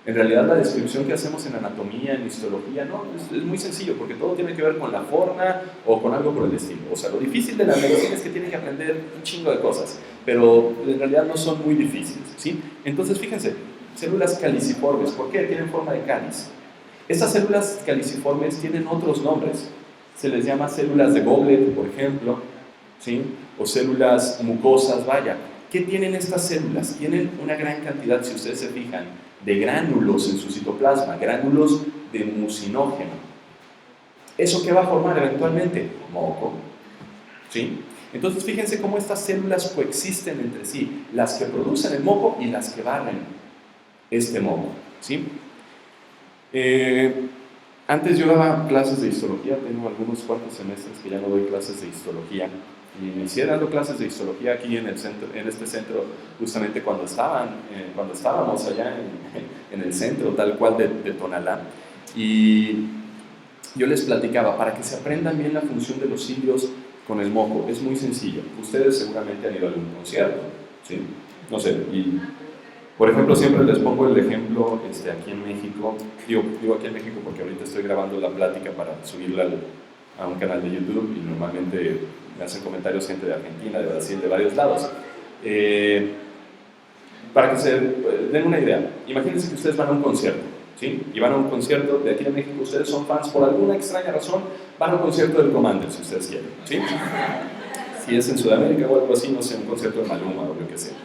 En realidad la descripción que hacemos en anatomía, en histología, no, es muy sencillo, porque todo tiene que ver con la forma o con algo por el estilo. O sea, lo difícil de la medicina es que tienen que aprender un chingo de cosas, pero en realidad no son muy difíciles, ¿sí? Entonces, fíjense, células caliciformes, ¿por qué tienen forma de cáliz? Estas células caliciformes tienen otros nombres, se les llama células de Goblet, por ejemplo, ¿sí? O células mucosas, vaya. ¿Qué tienen estas células? Tienen una gran cantidad, si ustedes se fijan, de gránulos en su citoplasma, gránulos de mucinógeno. ¿Eso qué va a formar eventualmente? Moco. ¿Sí? Entonces fíjense cómo estas células coexisten entre sí, las que producen el moco y las que barren este moco. ¿Sí? Antes yo daba clases de histología, tengo algunos cuantos semestres que ya no doy clases de histología. Y inicié dando clases de histología aquí en este centro, justamente cuando estábamos allá en el centro, tal cual de Tonalá. Y yo les platicaba, para que se aprendan bien la función de los cilios con el moco, es muy sencillo. Ustedes seguramente han ido a algún concierto, ¿sí? No sé, y por ejemplo, siempre les pongo el ejemplo aquí en México, digo aquí en México porque ahorita estoy grabando la plática para subirla a un canal de YouTube y normalmente me hacen comentarios gente de Argentina, de Brasil, de varios lados. Para que se den una idea, imagínense que ustedes van a un concierto, ¿sí? Y van a un concierto de aquí en México, ustedes son fans, por alguna extraña razón, van a un concierto del Commander, si ustedes quieren, ¿sí? Si es en Sudamérica o algo así, no sé, un concierto de Maluma o lo que sea.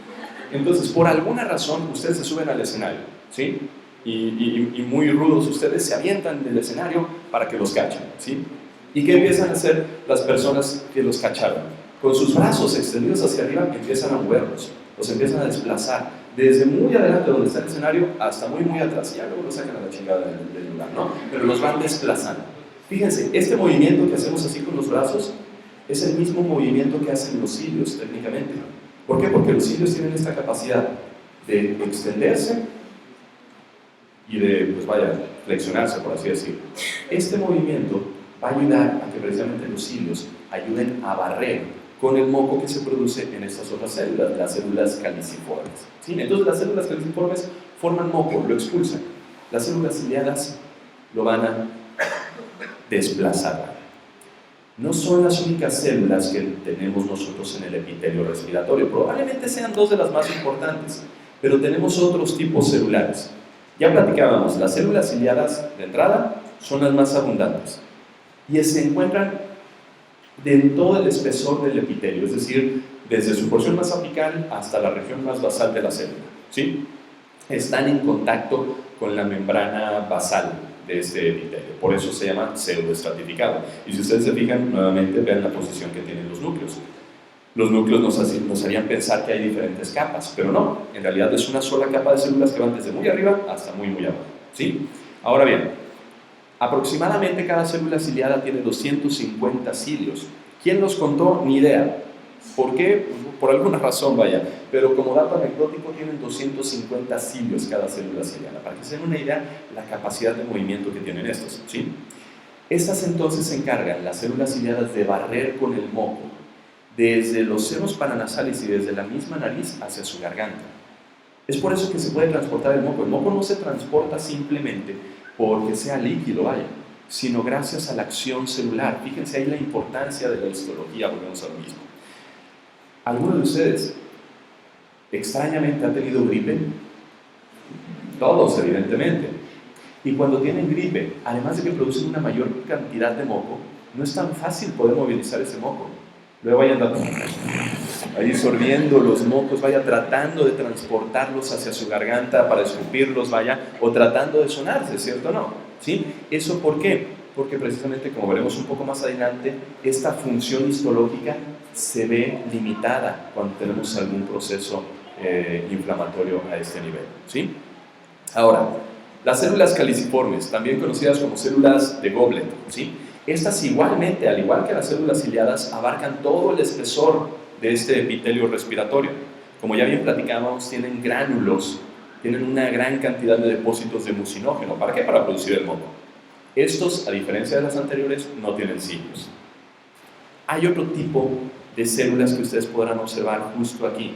Entonces, por alguna razón, ustedes se suben al escenario, ¿sí? Y muy rudos, ustedes se avientan del escenario para que los cachen, ¿sí? ¿Y qué empiezan a hacer las personas que los cacharon? Con sus brazos extendidos hacia arriba empiezan a moverlos, los empiezan a desplazar, desde muy adelante donde está el escenario hasta muy atrás, y ya luego lo sacan a la chingada del lugar, ¿no? Pero los van desplazando. Fíjense, este movimiento que hacemos así con los brazos es el mismo movimiento que hacen los cilios técnicamente. ¿Por qué? Porque los cilios tienen esta capacidad de extenderse y de, flexionarse, por así decirlo. Este movimiento va a ayudar a que precisamente los cilios ayuden a barrer con el moco que se produce en estas otras células, las células caliciformes. ¿Sí? Entonces las células caliciformes forman moco, lo expulsan. Las células ciliadas lo van a desplazar. No son las únicas células que tenemos nosotros en el epitelio respiratorio, probablemente sean dos de las más importantes, pero tenemos otros tipos celulares. Ya platicábamos, las células ciliadas de entrada son las más abundantes y se encuentran de todo el espesor del epitelio, es decir, desde su porción más apical hasta la región más basal de la célula, ¿sí? Están en contacto con la membrana basal de este epitelio, por eso se llama pseudoestratificado. Y si ustedes se fijan, nuevamente vean la posición que tienen los núcleos. Los núcleos nos harían pensar que hay diferentes capas, pero no, en realidad es una sola capa de células que van desde muy arriba hasta muy abajo, ¿sí? Ahora bien, aproximadamente cada célula ciliada tiene 250 cilios. ¿Quién los contó? Ni idea. ¿Por qué? Por alguna razón, vaya. Pero como dato anecdótico, tienen 250 cilios cada célula ciliada. Para que se den una idea, la capacidad de movimiento que tienen estos, ¿sí? Estas entonces se encargan, las células ciliadas, de barrer con el moco desde los senos paranasales y desde la misma nariz hacia su garganta. Es por eso que se puede transportar el moco. El moco no se transporta simplemente porque sea líquido, vaya, sino gracias a la acción celular. Fíjense ahí la importancia de la histología, volvemos a lo mismo. ¿Alguno de ustedes extrañamente ha tenido gripe? Todos, evidentemente. Y cuando tienen gripe, además de que producen una mayor cantidad de moco, no es tan fácil poder movilizar ese moco. Luego vayan ahí sorbiendo los mocos, vaya tratando de transportarlos hacia su garganta para escupirlos, vaya, o tratando de sonarse, ¿cierto o no? ¿Sí? ¿Eso por qué? Porque precisamente, como veremos un poco más adelante, esta función histológica se ve limitada cuando tenemos algún proceso inflamatorio a este nivel, ¿sí? Ahora, las células caliciformes, también conocidas como células de Goblet, ¿sí? Estas igualmente, al igual que las células ciliadas, abarcan todo el espesor de este epitelio respiratorio. Como ya bien platicábamos, tienen gránulos, tienen una gran cantidad de depósitos de mucinógeno. ¿Para qué? Para producir el moco. Estos, a diferencia de las anteriores, no tienen cilios. Hay otro tipo de células que ustedes podrán observar justo aquí,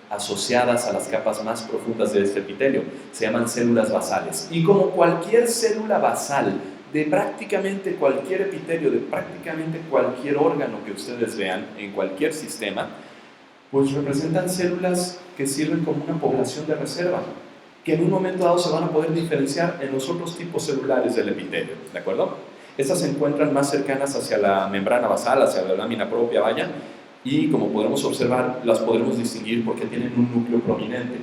asociadas a las capas más profundas de este epitelio. Se llaman células basales. Y como cualquier célula basal de prácticamente cualquier epitelio, de prácticamente cualquier órgano que ustedes vean en cualquier sistema, pues representan células que sirven como una población de reserva, que en un momento dado se van a poder diferenciar en los otros tipos celulares del epitelio, ¿de acuerdo? Estas se encuentran más cercanas hacia la membrana basal, hacia la lámina propia, vaya, y como podremos observar, las podremos distinguir porque tienen un núcleo prominente.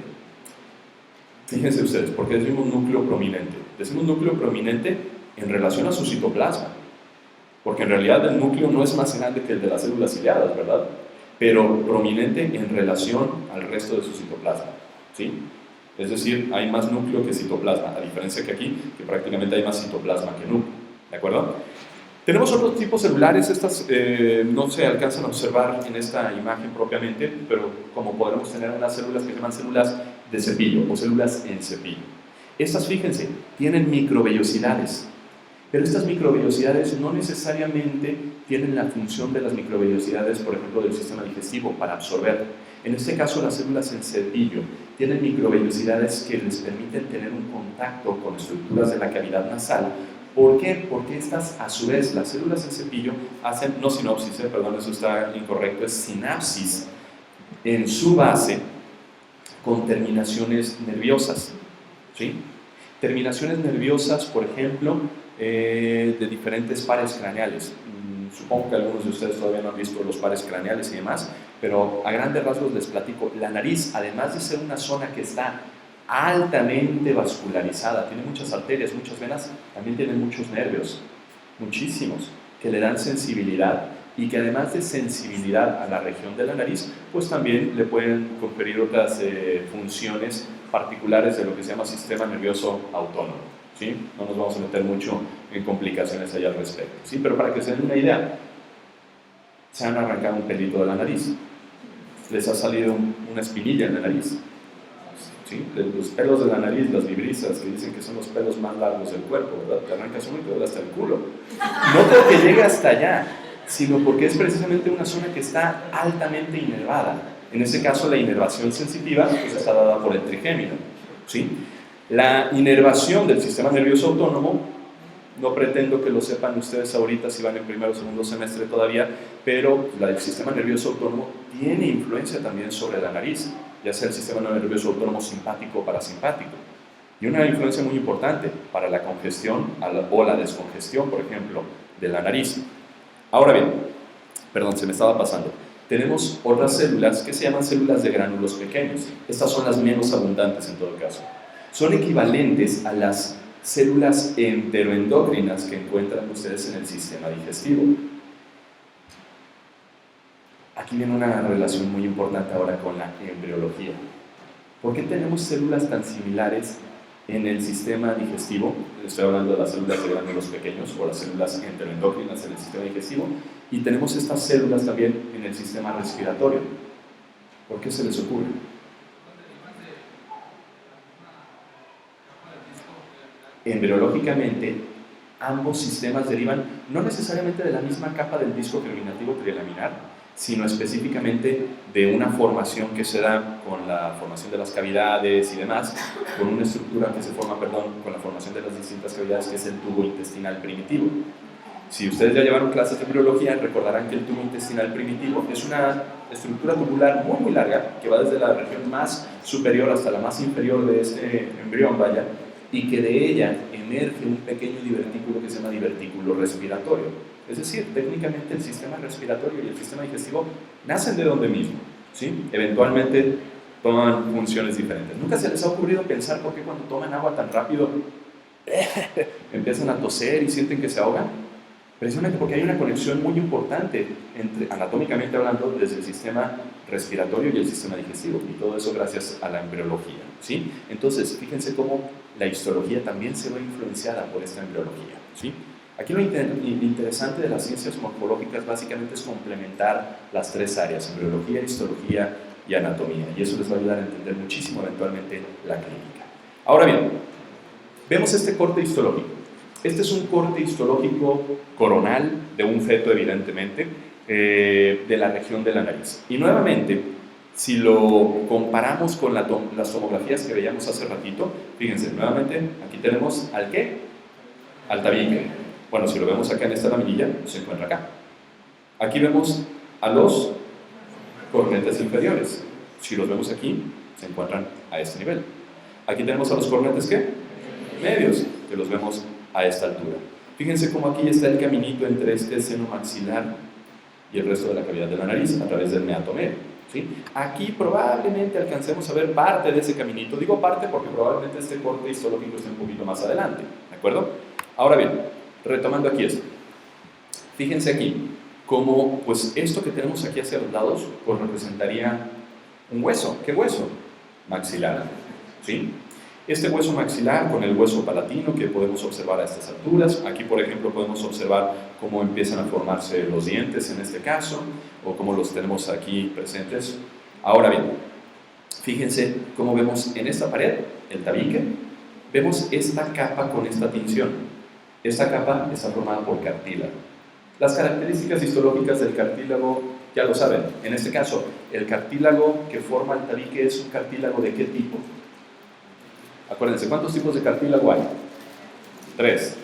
Fíjense ustedes, ¿por qué decimos núcleo prominente? Decimos núcleo prominente en relación a su citoplasma, porque en realidad el núcleo no es más grande que el de las células ciliadas, ¿verdad? Pero prominente en relación al resto de su citoplasma, ¿sí? Es decir, hay más núcleo que citoplasma, a diferencia que aquí, que prácticamente hay más citoplasma que núcleo, ¿de acuerdo? Tenemos otros tipos celulares, estas no se alcanzan a observar en esta imagen propiamente, pero como podremos tener unas células que se llaman células de cepillo o células en cepillo. Estas, fíjense, tienen microvellosidades, pero estas microvellosidades no necesariamente tienen la función de las microvellosidades, por ejemplo, del sistema digestivo para absorber. En este caso, las células en cepillo tienen microvellosidades que les permiten tener un contacto con estructuras de la cavidad nasal. ¿Por qué? Porque estas, a su vez, las células en cepillo hacen, no sinopsis, perdón, eso está incorrecto, es sinapsis en su base con terminaciones nerviosas, ¿sí? Terminaciones nerviosas, por ejemplo, de diferentes pares craneales. Supongo que algunos de ustedes todavía no han visto los pares craneales y demás, pero a grandes rasgos les platico. La nariz, además de ser una zona que está altamente vascularizada, tiene muchas arterias, muchas venas, también tiene muchos nervios, muchísimos, que le dan sensibilidad y que además de sensibilidad a la región de la nariz, pues también le pueden conferir otras funciones particulares de lo que se llama sistema nervioso autónomo, ¿sí? No nos vamos a meter mucho en complicaciones allá al respecto, ¿sí? Pero para que se den una idea, se han arrancado un pelito de la nariz, les ha salido una espinilla en la nariz, ¿sí? Los pelos de la nariz, las vibrisas, que dicen que son los pelos más largos del cuerpo, ¿verdad? Te arrancas uno y te duele hasta el culo. No porque llegue hasta allá, sino porque es precisamente una zona que está altamente inervada. En este caso, la inervación sensitiva pues, está dada por el trigémino, ¿sí? La inervación del sistema nervioso autónomo, no pretendo que lo sepan ustedes ahorita si van en primero o segundo semestre todavía, pero la del sistema nervioso autónomo tiene influencia también sobre la nariz, ya sea el sistema nervioso autónomo simpático o parasimpático. Y una influencia muy importante para la congestión o la descongestión, por ejemplo, de la nariz. Ahora bien, perdón, se me estaba pasando. Tenemos otras células que se llaman células de gránulos pequeños. Estas son las menos abundantes en todo caso. Son equivalentes a las células enteroendocrinas que encuentran ustedes en el sistema digestivo. Aquí viene una relación muy importante ahora con la embriología. ¿Por qué tenemos células tan similares en el sistema digestivo? Estoy hablando de las células de gránulos pequeños o las células enteroendocrinas en el sistema digestivo, y tenemos estas células también en el sistema respiratorio. ¿Por qué se les ocurre? Embriológicamente, ambos sistemas derivan no necesariamente de la misma capa del disco germinativo trilaminar, sino específicamente de una formación que se da con la formación de las cavidades y demás, con una estructura que se forma, con la formación de las distintas cavidades, que es el tubo intestinal primitivo. Si ustedes ya llevaron clases de embriología, recordarán que el tubo intestinal primitivo es una estructura tubular muy, muy larga, que va desde la región más superior hasta la más inferior de este embrión, vaya, y que de ella emerge un pequeño divertículo que se llama divertículo respiratorio. Es decir, técnicamente el sistema respiratorio y el sistema digestivo nacen de donde mismo, ¿sí? Eventualmente toman funciones diferentes. ¿Nunca se les ha ocurrido pensar por qué cuando toman agua tan rápido empiezan a toser y sienten que se ahogan? Precisamente porque hay una conexión muy importante, anatómicamente hablando, desde el sistema respiratorio y el sistema digestivo, y todo eso gracias a la embriología, ¿sí? Entonces, fíjense cómo la histología también se ve influenciada por esta embriología, ¿sí? Aquí lo interesante de las ciencias morfológicas básicamente es complementar las tres áreas, embriología, histología y anatomía, y eso les va a ayudar a entender muchísimo eventualmente la clínica. Ahora bien, vemos este corte histológico. Este es un corte histológico coronal de un feto, evidentemente, de la región de la nariz. Y nuevamente, si lo comparamos con las tomografías que veíamos hace ratito, fíjense, nuevamente, aquí tenemos al ¿qué? Al tabique. Bueno, si lo vemos acá en esta laminilla, se encuentra acá. Aquí vemos a los cornetes inferiores. Si los vemos aquí, se encuentran a este nivel. Aquí tenemos a los cornetes, ¿qué? Medios, que los vemos a esta altura. Fíjense cómo aquí está el caminito entre este seno maxilar y el resto de la cavidad de la nariz a través del meato medio, ¿sí? Aquí probablemente alcancemos a ver parte de ese caminito. Digo parte porque probablemente este corte histológico esté un poquito más adelante, ¿de acuerdo? Ahora bien, retomando aquí esto. Fíjense aquí cómo pues esto que tenemos aquí hacia los lados pues representaría un hueso. ¿Qué hueso? Maxilar, ¿sí? Este hueso maxilar con el hueso palatino que podemos observar a estas alturas. Aquí, por ejemplo, podemos observar cómo empiezan a formarse los dientes en este caso, o cómo los tenemos aquí presentes. Ahora bien, fíjense cómo vemos en esta pared, el tabique, vemos esta capa con esta tinción. Esta capa está formada por cartílago. Las características histológicas del cartílago ya lo saben. En este caso, el cartílago que forma el tabique es un cartílago ¿de qué tipo? Acuérdense, ¿cuántos tipos de cartílago hay? 3.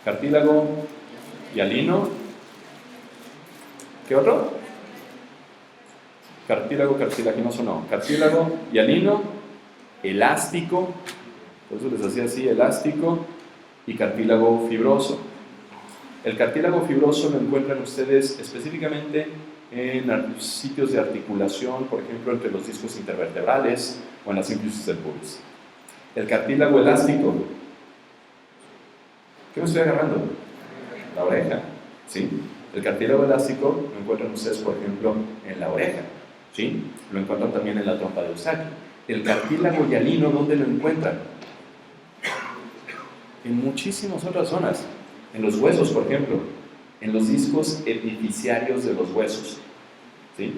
Cartílago hialino. ¿Qué otro? Cartílago cartilaginoso no. Cartílago hialino, elástico, por eso les hacía así, elástico, y cartílago fibroso. El cartílago fibroso lo encuentran ustedes específicamente en sitios de articulación, por ejemplo, entre los discos intervertebrales o en la símfisis del pubis. El cartílago elástico, ¿qué me estoy agarrando? La oreja, ¿sí? El cartílago elástico lo encuentran ustedes, por ejemplo, en la oreja, ¿sí? Lo encuentran también en la trompa de Eustaquio. El cartílago hialino, ¿dónde lo encuentran? En muchísimas otras zonas. En los huesos, por ejemplo, en los discos epifisiarios de los huesos, ¿sí?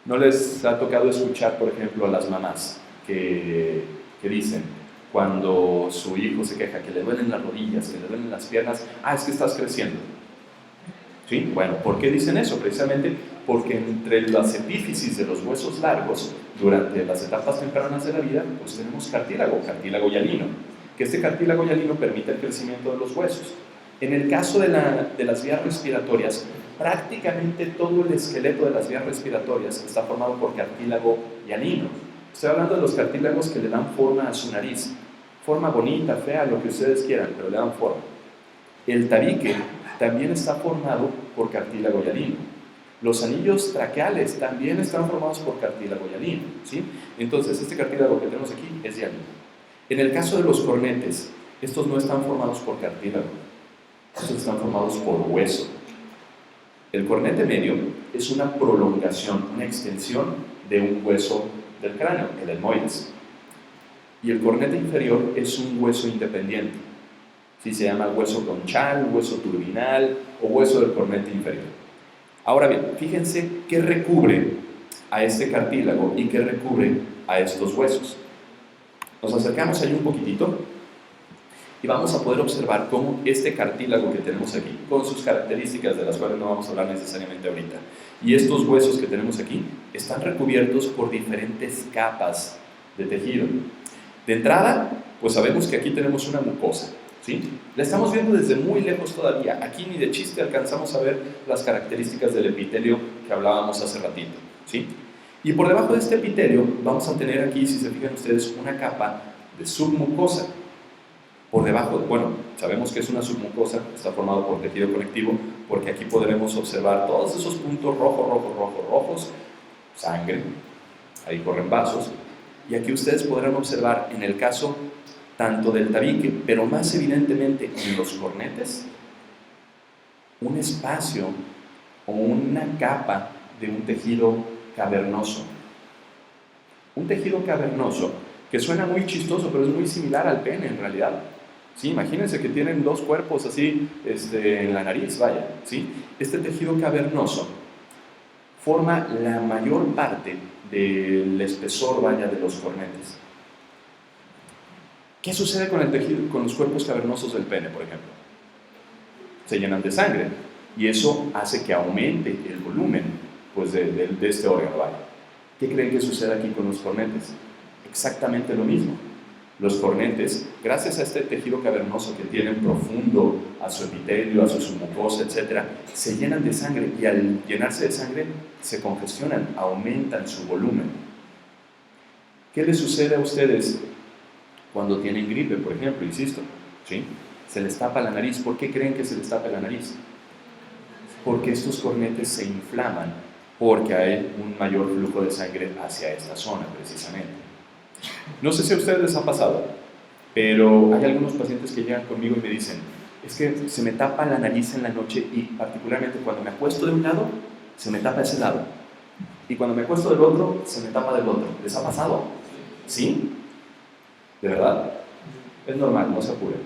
¿No les ha tocado escuchar, por ejemplo, a las mamás que dicen cuando su hijo se queja que le duelen las rodillas, que le duelen las piernas? Ah, es que estás creciendo. ¿Sí? Bueno, ¿por qué dicen eso? Precisamente porque entre las epífisis de los huesos largos, durante las etapas tempranas de la vida, pues tenemos cartílago hialino, que este cartílago hialino permite el crecimiento de los huesos. En el caso de las vías respiratorias, prácticamente todo el esqueleto de las vías respiratorias está formado por cartílago hialino. Estoy hablando de los cartílagos que le dan forma a su nariz. Forma bonita, fea, lo que ustedes quieran, pero le dan forma. El tabique también está formado por cartílago hialino. Los anillos traqueales también están formados por cartílago hialino, ¿sí? Entonces, este cartílago que tenemos aquí es hialino. En el caso de los cornetes, estos no están formados por cartílago, estos están formados por hueso. El cornete medio es una prolongación, una extensión de un hueso del cráneo, el etmoides. Y el cornete inferior es un hueso independiente. Sí, se llama hueso conchal, hueso turbinal o hueso del cornete inferior. Ahora bien, fíjense qué recubre a este cartílago y qué recubre a estos huesos. Nos acercamos ahí un poquitito y vamos a poder observar cómo este cartílago que tenemos aquí, con sus características de las cuales no vamos a hablar necesariamente ahorita, y estos huesos que tenemos aquí, están recubiertos por diferentes capas de tejido. De entrada, pues sabemos que aquí tenemos una mucosa, ¿sí? La estamos viendo desde muy lejos todavía. Aquí ni de chiste alcanzamos a ver las características del epitelio que hablábamos hace ratito, ¿sí? Y por debajo de este epitelio vamos a tener aquí, si se fijan ustedes, una capa de submucosa. Por debajo, bueno, sabemos que es una submucosa, está formado por tejido conectivo, porque aquí podremos observar todos esos puntos rojos, sangre, ahí corren vasos, y aquí ustedes podrán observar en el caso tanto del tabique, pero más evidentemente en los cornetes, un espacio o una capa de un tejido cavernoso. Un tejido cavernoso que suena muy chistoso, pero es muy similar al pene en realidad. Sí, imagínense que tienen dos cuerpos así en la nariz, vaya, ¿sí? Este tejido cavernoso forma la mayor parte del espesor, vaya, de los cornetes. ¿Qué sucede con el tejido, con los cuerpos cavernosos del pene, por ejemplo? Se llenan de sangre y eso hace que aumente el volumen pues, de este órgano, vaya. ¿Qué creen que sucede aquí con los cornetes? Exactamente lo mismo. Los cornetes, gracias a este tejido cavernoso que tienen profundo a su epitelio, a su submucosa, etc., se llenan de sangre y al llenarse de sangre se congestionan, aumentan su volumen. ¿Qué les sucede a ustedes cuando tienen gripe, por ejemplo? Insisto, ¿sí? Se les tapa la nariz. ¿Por qué creen que se les tapa la nariz? Porque estos cornetes se inflaman porque hay un mayor flujo de sangre hacia esta zona precisamente. No sé si a ustedes les ha pasado, pero hay algunos pacientes que llegan conmigo y me dicen, es que se me tapa la nariz en la noche y particularmente cuando me acuesto de un lado, se me tapa ese lado. Y cuando me acuesto del otro, se me tapa del otro. ¿Les ha pasado? ¿Sí? ¿De verdad? Es normal, no se apuren.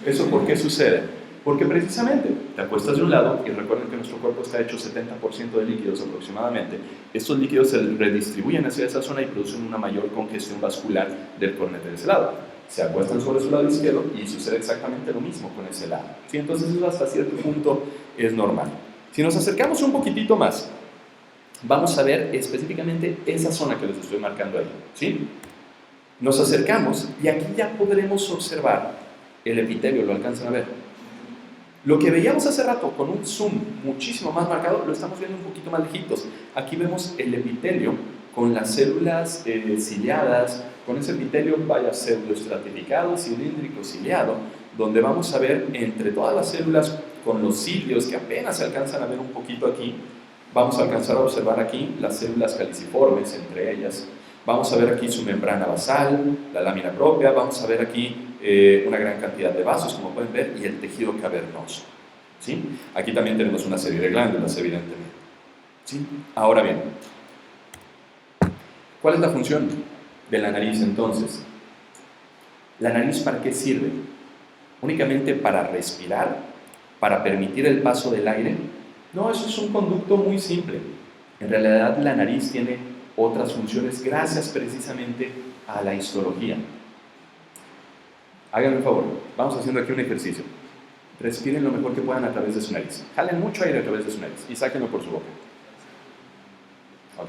¿Eso por qué sucede? Porque precisamente te acuestas de un lado, y recuerden que nuestro cuerpo está hecho 70% de líquidos aproximadamente. Estos líquidos se redistribuyen hacia esa zona y producen una mayor congestión vascular del cornete de ese lado. Se acuestan sobre su lado izquierdo y sucede exactamente lo mismo con ese lado. ¿Sí? Entonces eso hasta cierto punto es normal. Si nos acercamos un poquitito más, vamos a ver específicamente esa zona que les estoy marcando ahí. ¿Sí? Nos acercamos y aquí ya podremos observar el epitelio, ¿lo alcanzan a ver? Lo que veíamos hace rato con un zoom muchísimo más marcado, lo estamos viendo un poquito más lejitos. Aquí vemos el epitelio con las células ciliadas, con ese epitelio pseudoestratificado, cilíndrico, ciliado, donde vamos a ver entre todas las células con los cilios que apenas se alcanzan a ver un poquito aquí, vamos a alcanzar a observar aquí las células caliciformes entre ellas. Vamos a ver aquí su membrana basal, la lámina propia, vamos a ver aquí una gran cantidad de vasos, como pueden ver, y el tejido cavernoso. ¿Sí? Aquí también tenemos una serie de glándulas, evidentemente. ¿Sí? Ahora bien, ¿cuál es la función de la nariz entonces? ¿La nariz para qué sirve? ¿Únicamente para respirar? ¿Para permitir el paso del aire? No, eso es un conducto muy simple. En realidad la nariz tiene otras funciones gracias precisamente a la histología. Háganme un favor, vamos haciendo aquí un ejercicio. Respiren lo mejor que puedan a través de su nariz. Jalen mucho aire a través de su nariz y sáquenlo por su boca. ¿Ok?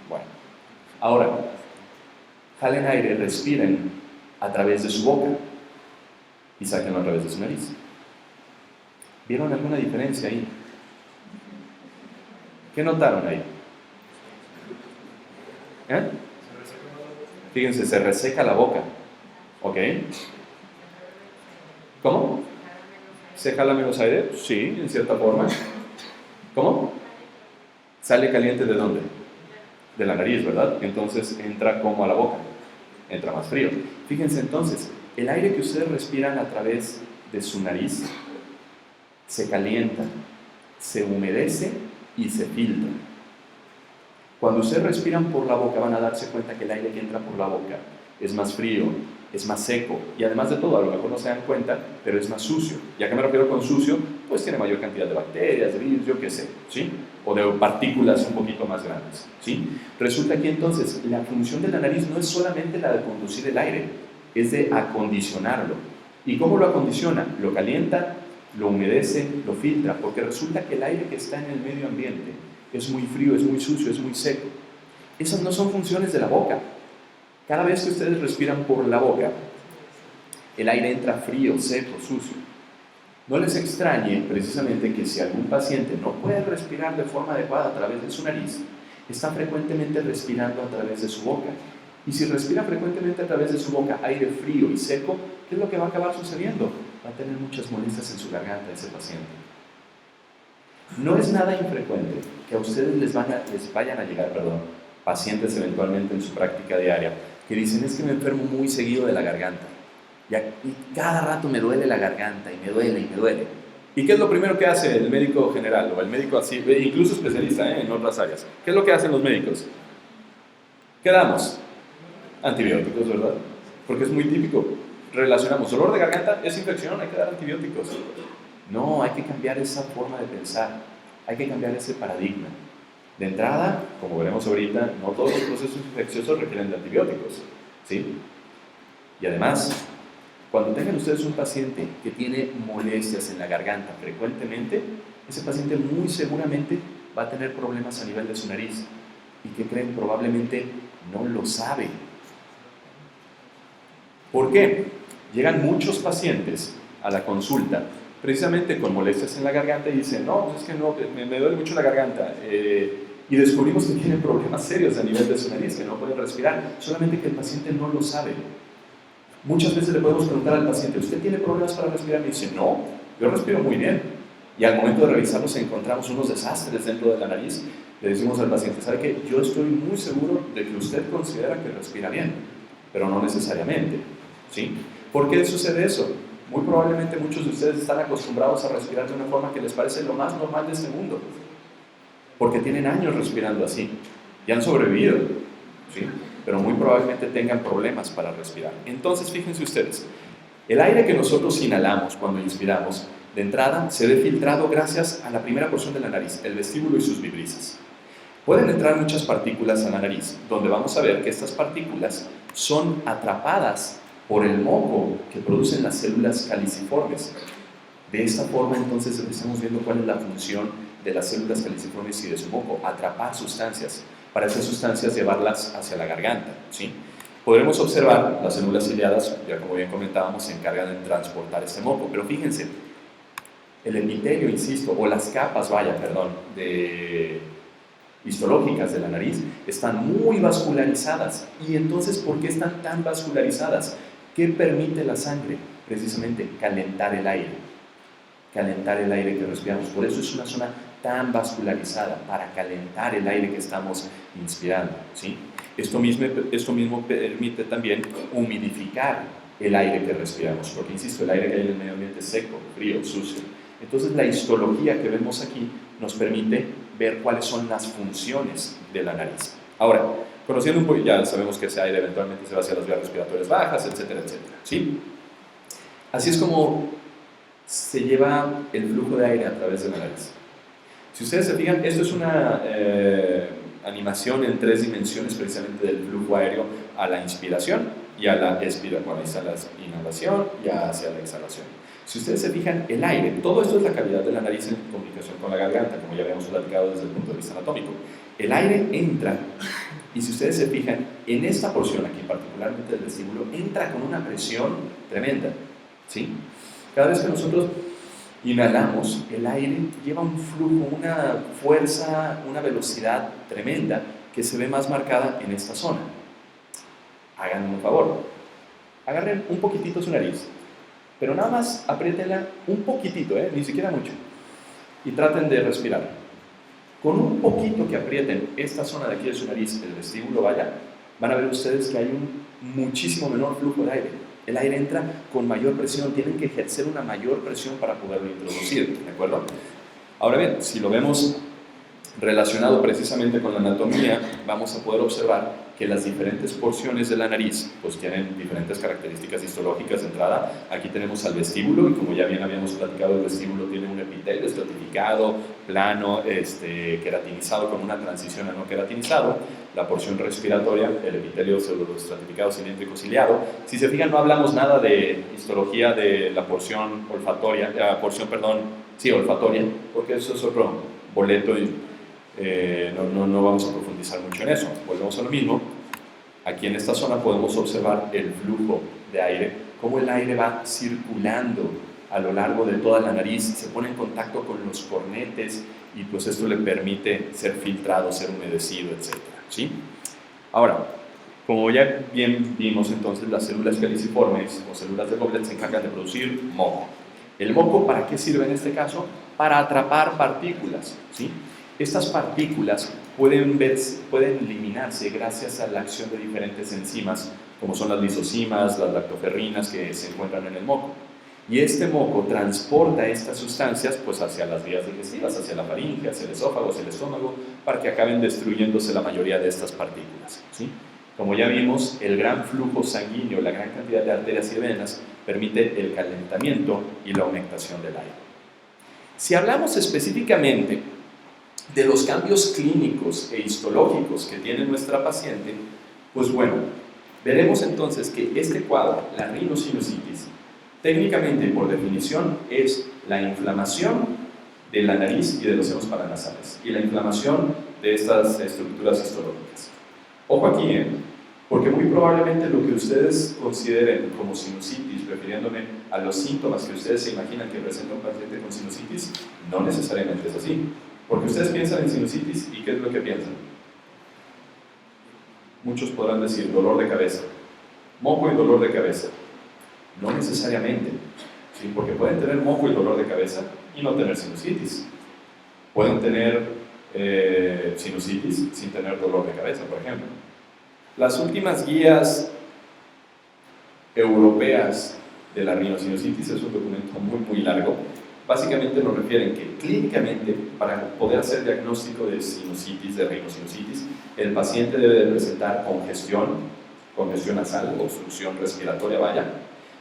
Bueno. Ahora, jalen aire, respiren a través de su boca y sáquenlo a través de su nariz. ¿Vieron alguna diferencia ahí? ¿Qué notaron ahí? Fíjense, se reseca la boca. ¿Ok? ¿Cómo? ¿Se jala menos aire? Sí, en cierta forma. ¿Cómo? ¿Sale caliente de dónde? De la nariz, ¿verdad? Entonces entra como a la boca. Entra más frío. Fíjense entonces, el aire que ustedes respiran a través de su nariz se calienta, se humedece y se filtra. Cuando ustedes respiran por la boca van a darse cuenta que el aire que entra por la boca es más frío, es más seco y además de todo, a lo mejor no se dan cuenta, pero es más sucio. ¿Y a qué me refiero con sucio? Pues tiene mayor cantidad de bacterias, de virus, yo qué sé, ¿sí? O de partículas un poquito más grandes, ¿sí? Resulta que entonces la función de la nariz no es solamente la de conducir el aire, es de acondicionarlo. ¿Y cómo lo acondiciona? Lo calienta, lo humedece, lo filtra, porque resulta que el aire que está en el medio ambiente es muy frío, es muy sucio, es muy seco. Esas no son funciones de la boca. Cada vez que ustedes respiran por la boca, el aire entra frío, seco, sucio. No les extrañe precisamente que si algún paciente no puede respirar de forma adecuada a través de su nariz, está frecuentemente respirando a través de su boca. Y si respira frecuentemente a través de su boca aire frío y seco, ¿qué es lo que va a acabar sucediendo? Va a tener muchas molestias en su garganta ese paciente. No es nada infrecuente que a ustedes les vayan a llegar, pacientes eventualmente en su práctica diaria, que dicen, es que me enfermo muy seguido de la garganta. Y cada rato me duele la garganta, y me duele, y me duele. ¿Y qué es lo primero que hace el médico general, o el médico así, incluso especialista en otras áreas? ¿Qué es lo que hacen los médicos? ¿Qué damos? Antibióticos, ¿verdad? Porque es muy típico. Relacionamos dolor de garganta, es infección, hay que dar antibióticos. No, hay que cambiar esa forma de pensar, hay que cambiar ese paradigma. De entrada, como veremos ahorita, no todos los procesos infecciosos requieren de antibióticos, ¿sí? Y además, cuando tengan ustedes un paciente que tiene molestias en la garganta frecuentemente, ese paciente muy seguramente va a tener problemas a nivel de su nariz. ¿Y qué creen? Probablemente no lo sabe. ¿Por qué? Llegan muchos pacientes a la consulta precisamente con molestias en la garganta y dicen, no, pues es que no, me duele mucho la garganta. Y descubrimos que tienen problemas serios a nivel de su nariz, que no pueden respirar, solamente que el paciente no lo sabe. Muchas veces le podemos preguntar al paciente, ¿usted tiene problemas para respirar? Y dice, no, yo respiro muy bien. y al momento de revisarlos encontramos unos desastres dentro de la nariz, le decimos al paciente, ¿sabe qué? Yo estoy muy seguro de que usted considera que respira bien, pero no necesariamente, ¿sí? ¿Por qué sucede eso? Muy probablemente muchos de ustedes están acostumbrados a respirar de una forma que les parece lo más normal de este mundo, porque tienen años respirando así y han sobrevivido, ¿sí? Pero muy probablemente tengan problemas para respirar. Entonces, fíjense ustedes, el aire que nosotros inhalamos cuando inspiramos, de entrada, se ve filtrado gracias a la primera porción de la nariz, el vestíbulo y sus vibrisas. Pueden entrar muchas partículas a la nariz, donde vamos a ver que estas partículas son atrapadas por el moco que producen las células caliciformes. De esta forma, entonces, estamos viendo cuál es la función de las células caliciformes y de su moco: atrapar sustancias, para esas sustancias llevarlas hacia la garganta, ¿sí? Podremos observar las células ciliadas, ya como bien comentábamos, se encargan de transportar este moco, pero fíjense, el epitelio, insisto, o las capas, histológicas de la nariz están muy vascularizadas. ¿Y entonces por qué están tan vascularizadas? ¿Qué permite la sangre? Precisamente calentar el aire que respiramos. Por eso es una zona tan vascularizada, para calentar el aire que estamos inspirando, ¿sí? Esto mismo permite también humidificar el aire que respiramos, porque insisto, el aire que hay en el medio ambiente es seco, frío, sucio. Entonces la histología que vemos aquí nos permite ver cuáles son las funciones de la nariz. Ahora, conociendo un poco, ya sabemos que ese aire eventualmente se va hacia las vías respiratorias bajas, etcétera, etcétera, ¿sí? Así es como se lleva el flujo de aire a través de la nariz. Si ustedes se fijan, esto es una animación en 3 dimensiones precisamente del flujo aéreo a la inspiración y a la expiración, bueno, hacia la inhalación y hacia la exhalación. Si ustedes se fijan, el aire, todo esto es la cavidad de la nariz en comunicación con la garganta, como ya habíamos platicado desde el punto de vista anatómico. El aire entra, y si ustedes se fijan, en esta porción aquí, particularmente del vestíbulo, entra con una presión tremenda, ¿sí? Cada vez que nosotros inhalamos, el aire lleva un flujo, una fuerza, una velocidad tremenda que se ve más marcada en esta zona. Háganme un favor, agarren un poquitito su nariz, pero nada más apriétenla un poquitito, ni siquiera mucho, y traten de respirar. Con un poquito que aprieten esta zona de aquí de su nariz, el vestíbulo, van a ver ustedes que hay un muchísimo menor flujo de aire. El aire entra con mayor presión, tienen que ejercer una mayor presión para poderlo introducir, ¿de acuerdo? Ahora bien, si lo vemos relacionado precisamente con la anatomía, vamos a poder observar que las diferentes porciones de la nariz pues tienen diferentes características histológicas de entrada. Aquí tenemos al vestíbulo, y como ya bien habíamos platicado, el vestíbulo tiene un epitelio estratificado, plano, queratinizado, con una transición a no queratinizado. La porción respiratoria, el epitelio pseudoestratificado cilíndrico ciliado. Si se fijan, no hablamos nada de histología de la porción olfatoria, olfatoria, porque eso es otro boleto y no vamos a profundizar mucho en eso. Volvemos a lo mismo. Aquí en esta zona podemos observar el flujo de aire, cómo el aire va circulando a lo largo de toda la nariz, se pone en contacto con los cornetes y pues esto le permite ser filtrado, ser humedecido, etc. ¿Sí? Ahora, como ya bien vimos entonces, las células caliciformes o células de Goblet se encargan de producir moco. ¿El moco para qué sirve en este caso? Para atrapar partículas, ¿sí? Estas partículas pueden eliminarse gracias a la acción de diferentes enzimas, como son las lisocimas, las lactoferrinas que se encuentran en el moco. Y este moco transporta estas sustancias pues hacia las vías digestivas, hacia la faringe, hacia el esófago, hacia el estómago, para que acaben destruyéndose la mayoría de estas partículas, ¿sí? Como ya vimos, el gran flujo sanguíneo, la gran cantidad de arterias y venas permite el calentamiento y la humectación del aire. Si hablamos específicamente de los cambios clínicos e histológicos que tiene nuestra paciente, pues bueno, veremos entonces que este cuadro, la rhinosinusitis, técnicamente y por definición es la inflamación de la nariz y de los senos paranasales y la inflamación de estas estructuras histológicas. Ojo aquí, porque muy probablemente lo que ustedes consideren como sinusitis, refiriéndome a los síntomas que ustedes se imaginan que presenta un paciente con sinusitis, no necesariamente es así. Porque ustedes piensan en sinusitis y ¿qué es lo que piensan? Muchos podrán decir dolor de cabeza, moco y dolor de cabeza. No necesariamente, ¿sí? Porque pueden tener moco y dolor de cabeza y no tener sinusitis. Pueden tener sinusitis sin tener dolor de cabeza, por ejemplo. Las últimas guías europeas de la rinosinusitis es un documento muy largo. Básicamente nos refieren que clínicamente, para poder hacer diagnóstico de sinusitis, de rinosinusitis, el paciente debe de presentar congestión nasal, obstrucción respiratoria,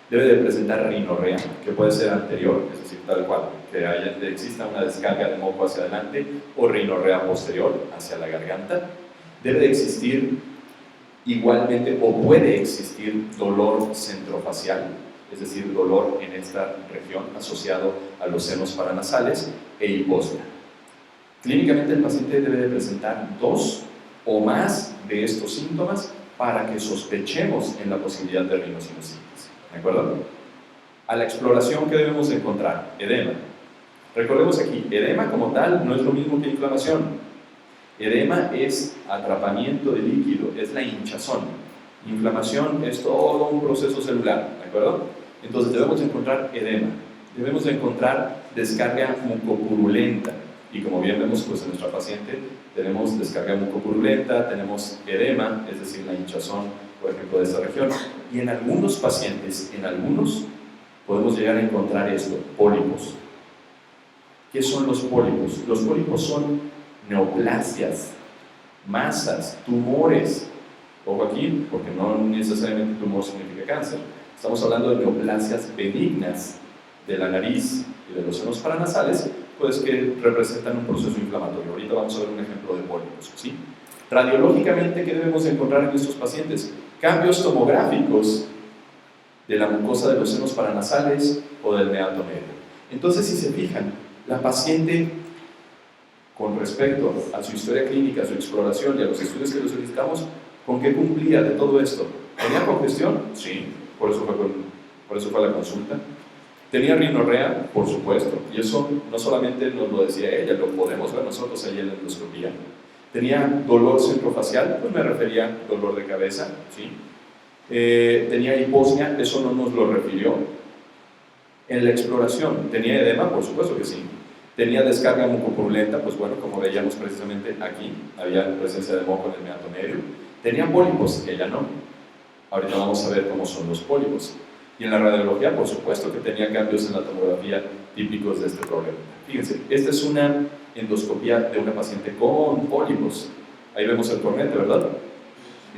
debe de presentar rinorrea, que puede ser anterior, es decir, tal cual, que exista una descarga de moco hacia adelante, o rinorrea posterior, hacia la garganta. Debe de existir igualmente, o puede existir, dolor centrofacial, es decir, dolor en esta región asociado a los senos paranasales, e hiposmia. Clínicamente el paciente debe de presentar 2 o más de estos síntomas para que sospechemos en la posibilidad de rinosinusitis. ¿De acuerdo? A la exploración, ¿qué debemos encontrar? Edema. Recordemos aquí, edema como tal no es lo mismo que inflamación. Edema es atrapamiento de líquido, es la hinchazón. Inflamación es todo un proceso celular, ¿de acuerdo? Entonces debemos encontrar edema, debemos encontrar descarga mucopurulenta. Y como bien vemos pues, en nuestra paciente, tenemos descarga mucopurulenta, tenemos edema, es decir, la hinchazón, por ejemplo, de esta región. Y en algunos pacientes, podemos llegar a encontrar esto, pólipos. ¿Qué son los pólipos? Los pólipos son neoplasias, masas, tumores. Ojo aquí, porque no necesariamente tumor significa cáncer. Estamos hablando de neoplasias benignas de la nariz y de los senos paranasales, pues que representan un proceso inflamatorio. Ahorita vamos a ver un ejemplo de pólipos, ¿sí? Radiológicamente, ¿qué debemos encontrar en estos pacientes? Cambios tomográficos de la mucosa de los senos paranasales o del meato medio. Entonces, si se fijan, la paciente, con respecto a su historia clínica, a su exploración y a los estudios que le solicitamos, ¿con qué cumplía de todo esto? ¿Tenía congestión? Sí, por eso fue la consulta. ¿Tenía rinorrea? Por supuesto, y eso no solamente nos lo decía ella, lo podemos ver nosotros ahí en la endoscopía. ¿Tenía dolor centrofacial? Pues me refería a dolor de cabeza, ¿sí? ¿Tenía hiposmia? Eso no nos lo refirió. En la exploración, ¿tenía edema? Por supuesto que sí. ¿Tenía descarga mucopurulenta? Pues bueno, como veíamos precisamente aquí, había presencia de moco en el meato medio. ¿Tenía pólipos? Ella no. Ahorita vamos a ver cómo son los pólipos. Y en la radiología, por supuesto que tenía cambios en la tomografía típicos de este problema. Fíjense, esta es una endoscopía de una paciente con pólipos. Ahí vemos el cornete, ¿verdad?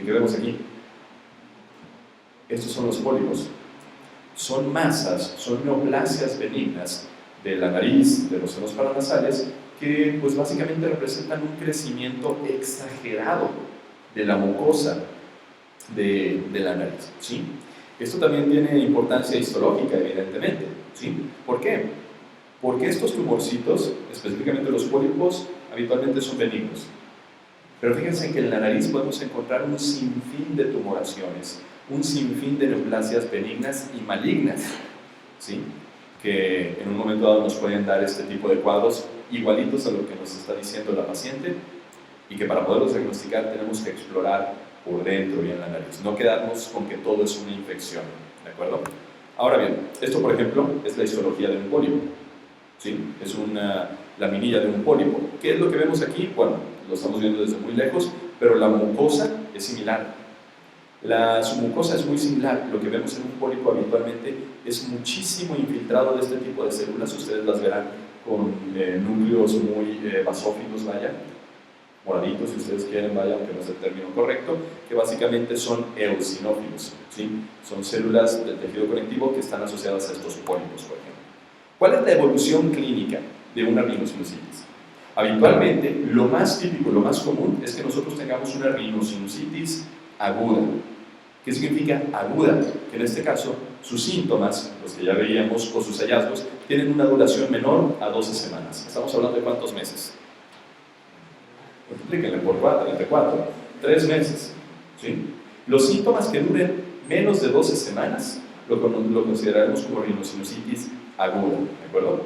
¿Y qué vemos aquí? Estos son los pólipos. Son masas, son neoplasias benignas de la nariz, de los senos paranasales, que pues básicamente representan un crecimiento exagerado de la mucosa de la nariz, ¿sí? Esto también tiene importancia histológica, evidentemente, ¿sí? ¿Por qué? Porque estos tumorcitos, específicamente los pólipos, habitualmente son benignos. Pero fíjense que en la nariz podemos encontrar un sinfín de tumoraciones, un sinfín de neoplasias benignas y malignas, ¿sí? Que en un momento dado nos pueden dar este tipo de cuadros igualitos a lo que nos está diciendo la paciente, y que para poderlos diagnosticar tenemos que explorar por dentro y en la nariz, no quedarnos con que todo es una infección, ¿de acuerdo? Ahora bien, esto por ejemplo es la histología de un pólipo, ¿sí? Es una laminilla de un pólipo. ¿Qué es lo que vemos aquí? Bueno, lo estamos viendo desde muy lejos, pero la mucosa es similar. Su mucosa es muy similar. Lo que vemos en un pólipo habitualmente es muchísimo infiltrado de este tipo de células. Ustedes las verán con núcleos muy basófilos, moraditos, si ustedes quieren, aunque no es el término correcto, que básicamente son eosinófilos, ¿sí? Son células del tejido conectivo que están asociadas a estos pólipos, por ejemplo. ¿Cuál es la evolución clínica de una rinosinusitis? Habitualmente, lo más típico, lo más común, es que nosotros tengamos una rinosinusitis aguda. ¿Qué significa aguda? Que en este caso, sus síntomas, los que ya veíamos, o sus hallazgos, tienen una duración menor a 12 semanas. Estamos hablando de ¿cuántos meses? Multiplíquenle por 4, entre 4, 3 meses, ¿sí? Los síntomas que duren menos de 12 semanas lo consideraremos como rinosinusitis aguda, ¿de acuerdo?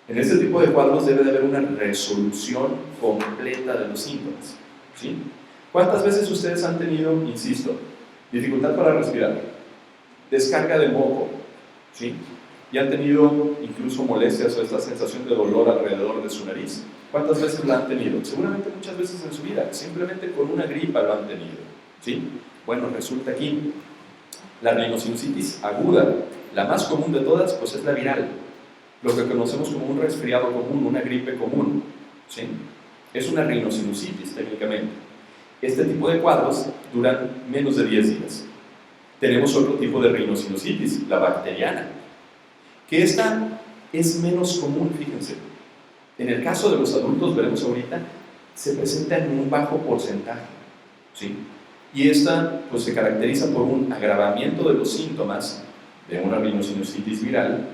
En este tipo de cuadros debe de haber una resolución completa de los síntomas, ¿sí? ¿Cuántas veces ustedes han tenido, insisto, dificultad para respirar, descarga de moco, ¿sí? ¿Y han tenido incluso molestias o esta sensación de dolor alrededor de su nariz? ¿Cuántas veces la han tenido? Seguramente muchas veces en su vida, simplemente con una gripa lo han tenido, ¿sí? Bueno, resulta aquí, la rhinosinusitis aguda, la más común de todas, pues es la viral, lo que conocemos como un resfriado común, una gripe común, ¿sí? Es una rhinosinusitis técnicamente. Este tipo de cuadros duran menos de 10 días. Tenemos otro tipo de rhinosinusitis, la bacteriana, que esta es menos común, fíjense. En el caso de los adultos, veremos ahorita, se presenta en un bajo porcentaje, ¿sí? Y esta pues, se caracteriza por un agravamiento de los síntomas de una rhinosinusitis viral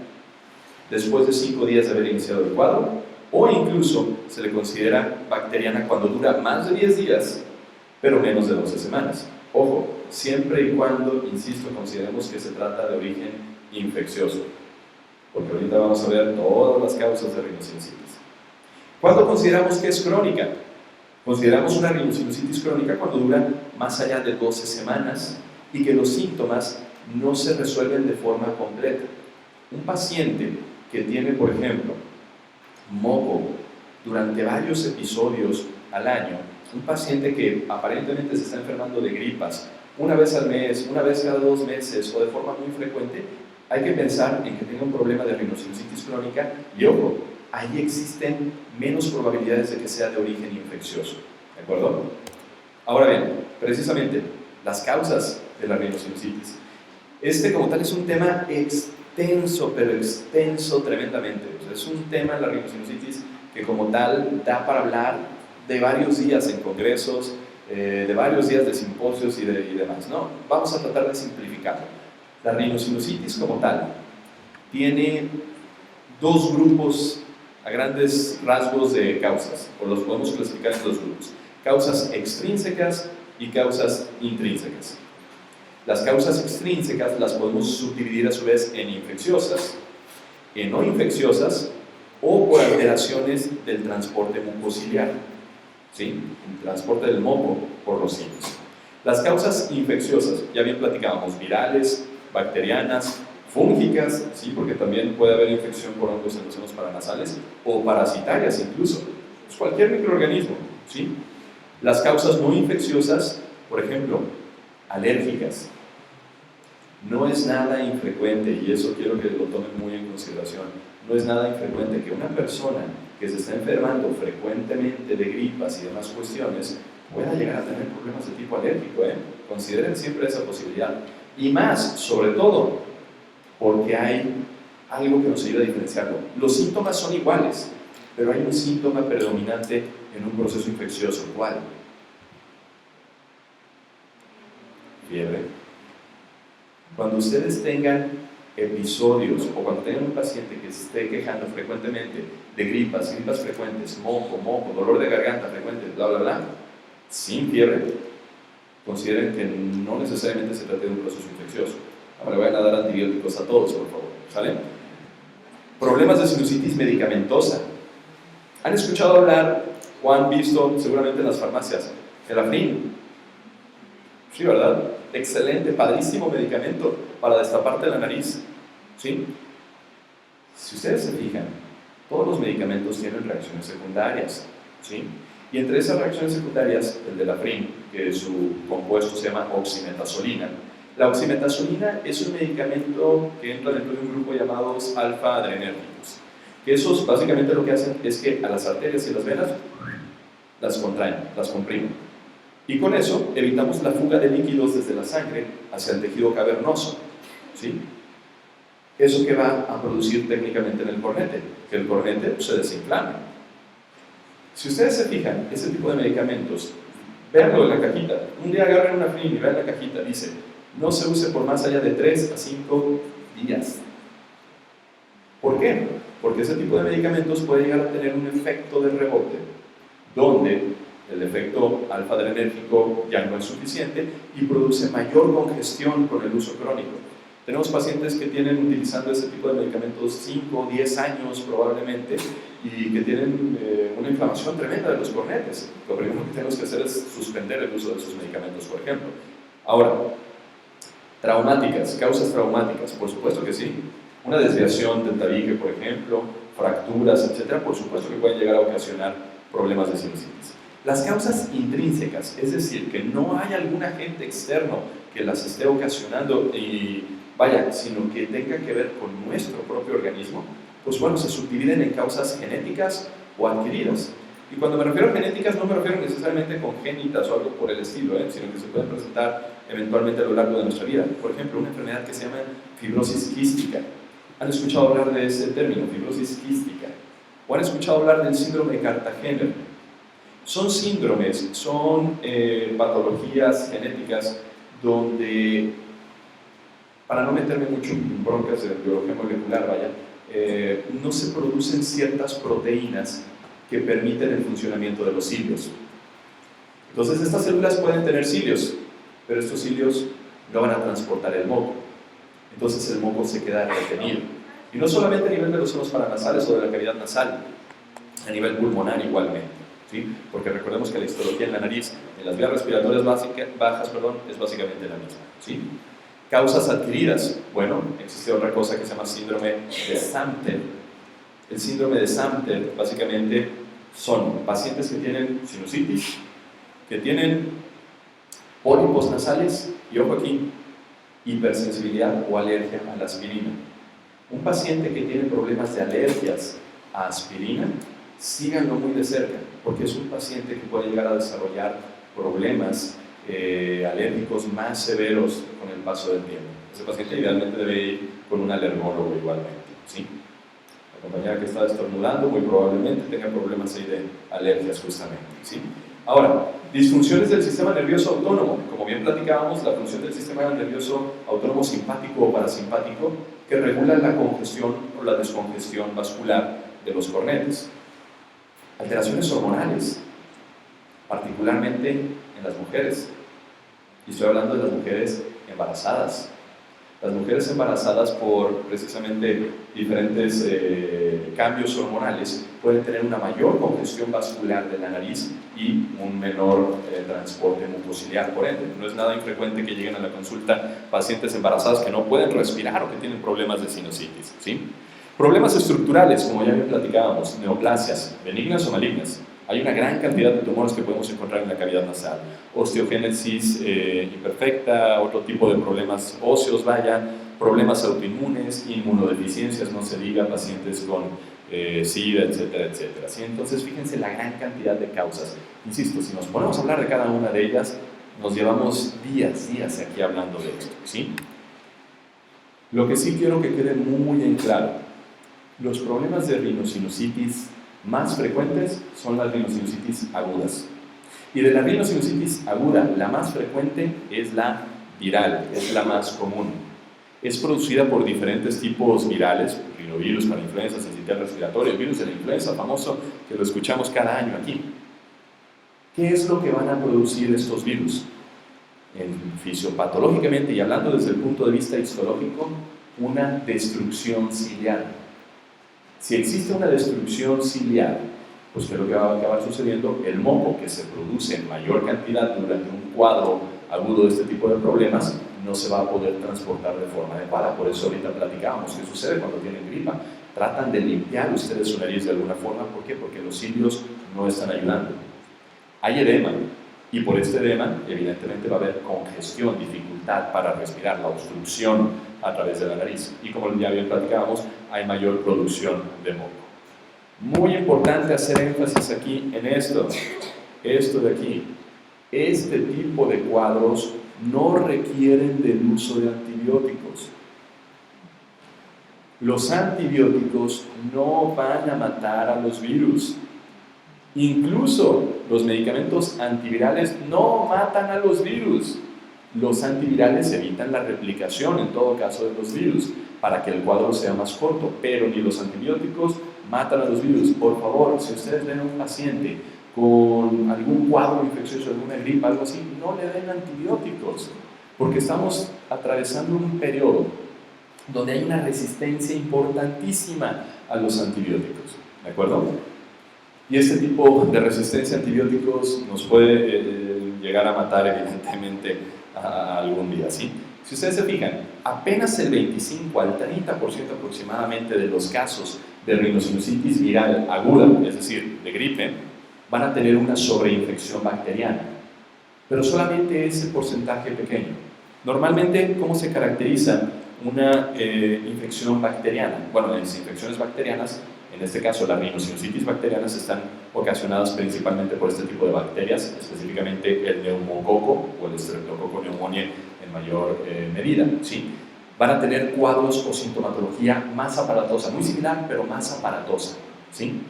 después de 5 días de haber iniciado el cuadro, o incluso se le considera bacteriana cuando dura más de 10 días, pero menos de 12 semanas. Ojo, siempre y cuando, insisto, consideremos que se trata de origen infeccioso, porque ahorita vamos a ver todas las causas de rhinosinusitis. ¿Cuándo consideramos que es crónica? Consideramos una rhinosinusitis crónica cuando dura más allá de 12 semanas y que los síntomas no se resuelven de forma completa. Un paciente que tiene, por ejemplo, moco durante varios episodios al año, un paciente que aparentemente se está enfermando de gripas una vez al mes, una vez cada 2 meses o de forma muy frecuente, hay que pensar en que tenga un problema de rhinosinusitis crónica y ojo, ahí existen menos probabilidades de que sea de origen infeccioso, ¿de acuerdo? Ahora bien, precisamente las causas de la rhinosinusitis. Este como tal es un tema extenso, pero extenso tremendamente. O sea, es un tema, la rhinosinusitis, que como tal da para hablar de varios días en congresos, de varios días de simposios y demás, ¿no? Vamos a tratar de simplificarlo. La rhinosinusitis como tal tiene 2 grupos a grandes rasgos de causas, o los podemos clasificar en 2 grupos: causas extrínsecas y causas intrínsecas. Las causas extrínsecas las podemos subdividir a su vez en infecciosas, en no infecciosas o por alteraciones del transporte mucociliar, ¿sí? El transporte del moco por los cilios. Las causas infecciosas, ya bien platicábamos, virales, bacterianas, fúngicas, ¿sí? Porque también puede haber infección por hongos en los senos paranasales, o parasitarias incluso, pues cualquier microorganismo, ¿sí? Las causas no infecciosas, por ejemplo, alérgicas. No es nada infrecuente, y eso quiero que lo tomen muy en consideración, no es nada infrecuente que una persona que se está enfermando frecuentemente de gripas y demás cuestiones pueda llegar a tener problemas de tipo alérgico, ¿eh? Consideren siempre esa posibilidad. Y más, sobre todo, porque hay algo que nos ayuda a diferenciarlo. Los síntomas son iguales, pero hay un síntoma predominante en un proceso infeccioso. ¿Cuál? Fiebre. Cuando ustedes tengan episodios o cuando tengan un paciente que se esté quejando frecuentemente de gripas frecuentes, moco, dolor de garganta frecuente, bla, bla, bla, sin fiebre, consideren que no necesariamente se trata de un proceso infeccioso. Ahora le vayan a dar antibióticos a todos, por favor, ¿sale? Problemas de sinusitis medicamentosa. ¿Han escuchado hablar o han visto seguramente en las farmacias el Afrin? Sí, ¿verdad? Excelente, padrísimo medicamento para destaparte la nariz, ¿sí? Si ustedes se fijan, todos los medicamentos tienen reacciones secundarias, ¿sí? Y entre esas reacciones secundarias, el del Afrin, que su compuesto se llama oximetazolina. La oximetazolina es un medicamento que entra dentro de un grupo llamados alfa-adrenérgicos, que esos básicamente lo que hacen es que a las arterias y las venas las contraen, las comprimen. Y con eso evitamos la fuga de líquidos desde la sangre hacia el tejido cavernoso, ¿sí? ¿Eso que va a producir técnicamente en el cornete? Que el cornete se desinflame. Si ustedes se fijan, ese tipo de medicamentos, véanlo en la cajita. Un día agarren una Afrin y vean la cajita, dice: no se use por más allá de 3 a 5 días. ¿Por qué? Porque ese tipo de medicamentos puede llegar a tener un efecto de rebote, donde el efecto alfa-adrenérgico ya no es suficiente y produce mayor congestión con el uso crónico. Tenemos pacientes que tienen utilizando ese tipo de medicamentos 5 o 10 años probablemente y que tienen una inflamación tremenda de los cornetes. Lo primero que tenemos que hacer es suspender el uso de esos medicamentos, por ejemplo. Ahora, traumáticas, causas traumáticas, por supuesto que sí. Una desviación del tabique, por ejemplo, fracturas, etcétera, por supuesto que pueden llegar a ocasionar problemas de sinusitis. Las causas intrínsecas, es decir, que no hay algún agente externo que las esté ocasionando y vaya, sino que tenga que ver con nuestro propio organismo, pues bueno, se subdividen en causas genéticas o adquiridas. Y cuando me refiero a genéticas, no me refiero necesariamente congénitas o algo por el estilo, sino que se pueden presentar eventualmente a lo largo de nuestra vida. Por ejemplo, una enfermedad que se llama fibrosis quística. ¿Han escuchado hablar de ese término, fibrosis quística? ¿O han escuchado hablar del síndrome de Cartagena? Son síndromes, son patologías genéticas donde, para no meterme mucho en broncas de biología molecular, no se producen ciertas proteínas que permiten el funcionamiento de los cilios. Entonces estas células pueden tener cilios, pero estos cilios no van a transportar el moco. Entonces el moco se queda retenido. Y no solamente a nivel de los senos paranasales o de la cavidad nasal, a nivel pulmonar igualmente. ¿Sí? Porque recordemos que la histología en la nariz, en las vías respiratorias bajas, es básicamente la misma. ¿Sí? Causas adquiridas. Bueno, existe otra cosa que se llama síndrome de Samter. El síndrome de Samter básicamente son pacientes que tienen sinusitis, que tienen pólipos nasales y, ojo aquí, hipersensibilidad o alergia a la aspirina. Un paciente que tiene problemas de alergias a aspirina, síganlo muy de cerca, porque es un paciente que puede llegar a desarrollar problemas alérgicos más severos con el paso del tiempo. Ese paciente idealmente debe ir con un alergólogo igualmente. ¿Sí? La compañera que está estornudando muy probablemente tenga problemas ahí de alergias justamente. ¿Sí? Ahora, disfunciones del sistema nervioso autónomo. Como bien platicábamos, la función del sistema nervioso autónomo simpático o parasimpático que regula la congestión o la descongestión vascular de los cornetes. Alteraciones hormonales, particularmente en las mujeres. Y estoy hablando de las mujeres embarazadas. Las mujeres embarazadas, por precisamente diferentes cambios hormonales, pueden tener una mayor congestión vascular de la nariz y un menor transporte mucociliar. Por ende, no es nada infrecuente que lleguen a la consulta pacientes embarazadas que no pueden respirar o que tienen problemas de sinusitis. ¿Sí? Problemas estructurales, como ya bien platicábamos, neoplasias, benignas o malignas. Hay una gran cantidad de tumores que podemos encontrar en la cavidad nasal. Osteogénesis imperfecta, otro tipo de problemas óseos, problemas autoinmunes, inmunodeficiencias, no se diga, pacientes con SIDA, etcétera, etcétera. ¿Sí? Entonces, fíjense la gran cantidad de causas. Insisto, si nos ponemos a hablar de cada una de ellas, nos llevamos días aquí hablando de esto. ¿Sí? Lo que sí quiero que quede muy en claro, los problemas de rinosinusitis más frecuentes son las rinosinusitis agudas. Y de la rinosinusitis aguda, la más frecuente es la viral, es la más común. Es producida por diferentes tipos virales, rinovirus para influenza, sincitial respiratorio, el virus de la influenza famoso que lo escuchamos cada año aquí. ¿Qué es lo que van a producir estos virus? Fisiopatológicamente y hablando desde el punto de vista histológico, una destrucción ciliar. Si existe una destrucción ciliar, pues ¿qué es lo que va a acabar sucediendo? El moco que se produce en mayor cantidad durante un cuadro agudo de este tipo de problemas no se va a poder transportar de forma adecuada. Por eso ahorita platicábamos qué sucede cuando tienen gripa. Tratan de limpiar ustedes su nariz de alguna forma. ¿Por qué? Porque los cilios no están ayudando. Hay edema, y por este edema evidentemente va a haber congestión, dificultad para respirar, la obstrucción a través de la nariz. Y como ya bien platicábamos, hay mayor producción de moco. Muy importante hacer énfasis aquí en esto de aquí. Este tipo de cuadros no requieren del uso de antibióticos. Los antibióticos no van a matar a los virus. Incluso los medicamentos antivirales no matan a los virus. Los antivirales evitan la replicación, en todo caso, de los virus, para que el cuadro sea más corto, pero ni los antibióticos matan a los virus. Por favor, si ustedes ven a un paciente con algún cuadro infeccioso, alguna gripa, algo así, no le den antibióticos, porque estamos atravesando un periodo donde hay una resistencia importantísima a los antibióticos, ¿de acuerdo? Y este tipo de resistencia a antibióticos nos puede llegar a matar, evidentemente, algún día, ¿sí? Si ustedes se fijan, apenas el 25 al 30% aproximadamente de los casos de rinosinusitis viral aguda, es decir, de gripe, van a tener una sobreinfección bacteriana, pero solamente ese porcentaje pequeño. Normalmente, ¿cómo se caracteriza una infección bacteriana? Bueno, las infecciones bacterianas, en este caso las rinosinusitis bacterianas, están ocasionadas principalmente por este tipo de bacterias, específicamente el neumococo o el streptococo pneumoniae en mayor medida. Sí, van a tener cuadros o sintomatología más aparatosa, muy similar, pero más aparatosa. ¿Sí?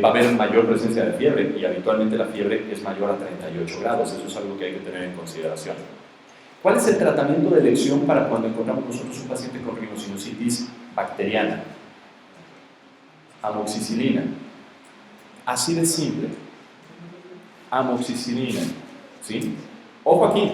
Va a haber mayor presencia de fiebre y habitualmente la fiebre es mayor a 38 grados. Eso es algo que hay que tener en consideración. ¿Cuál es el tratamiento de elección para cuando encontramos nosotros un paciente con rinosinusitis bacteriana? Amoxicilina. Así de simple. Amoxicilina. ¿Sí? Ojo aquí,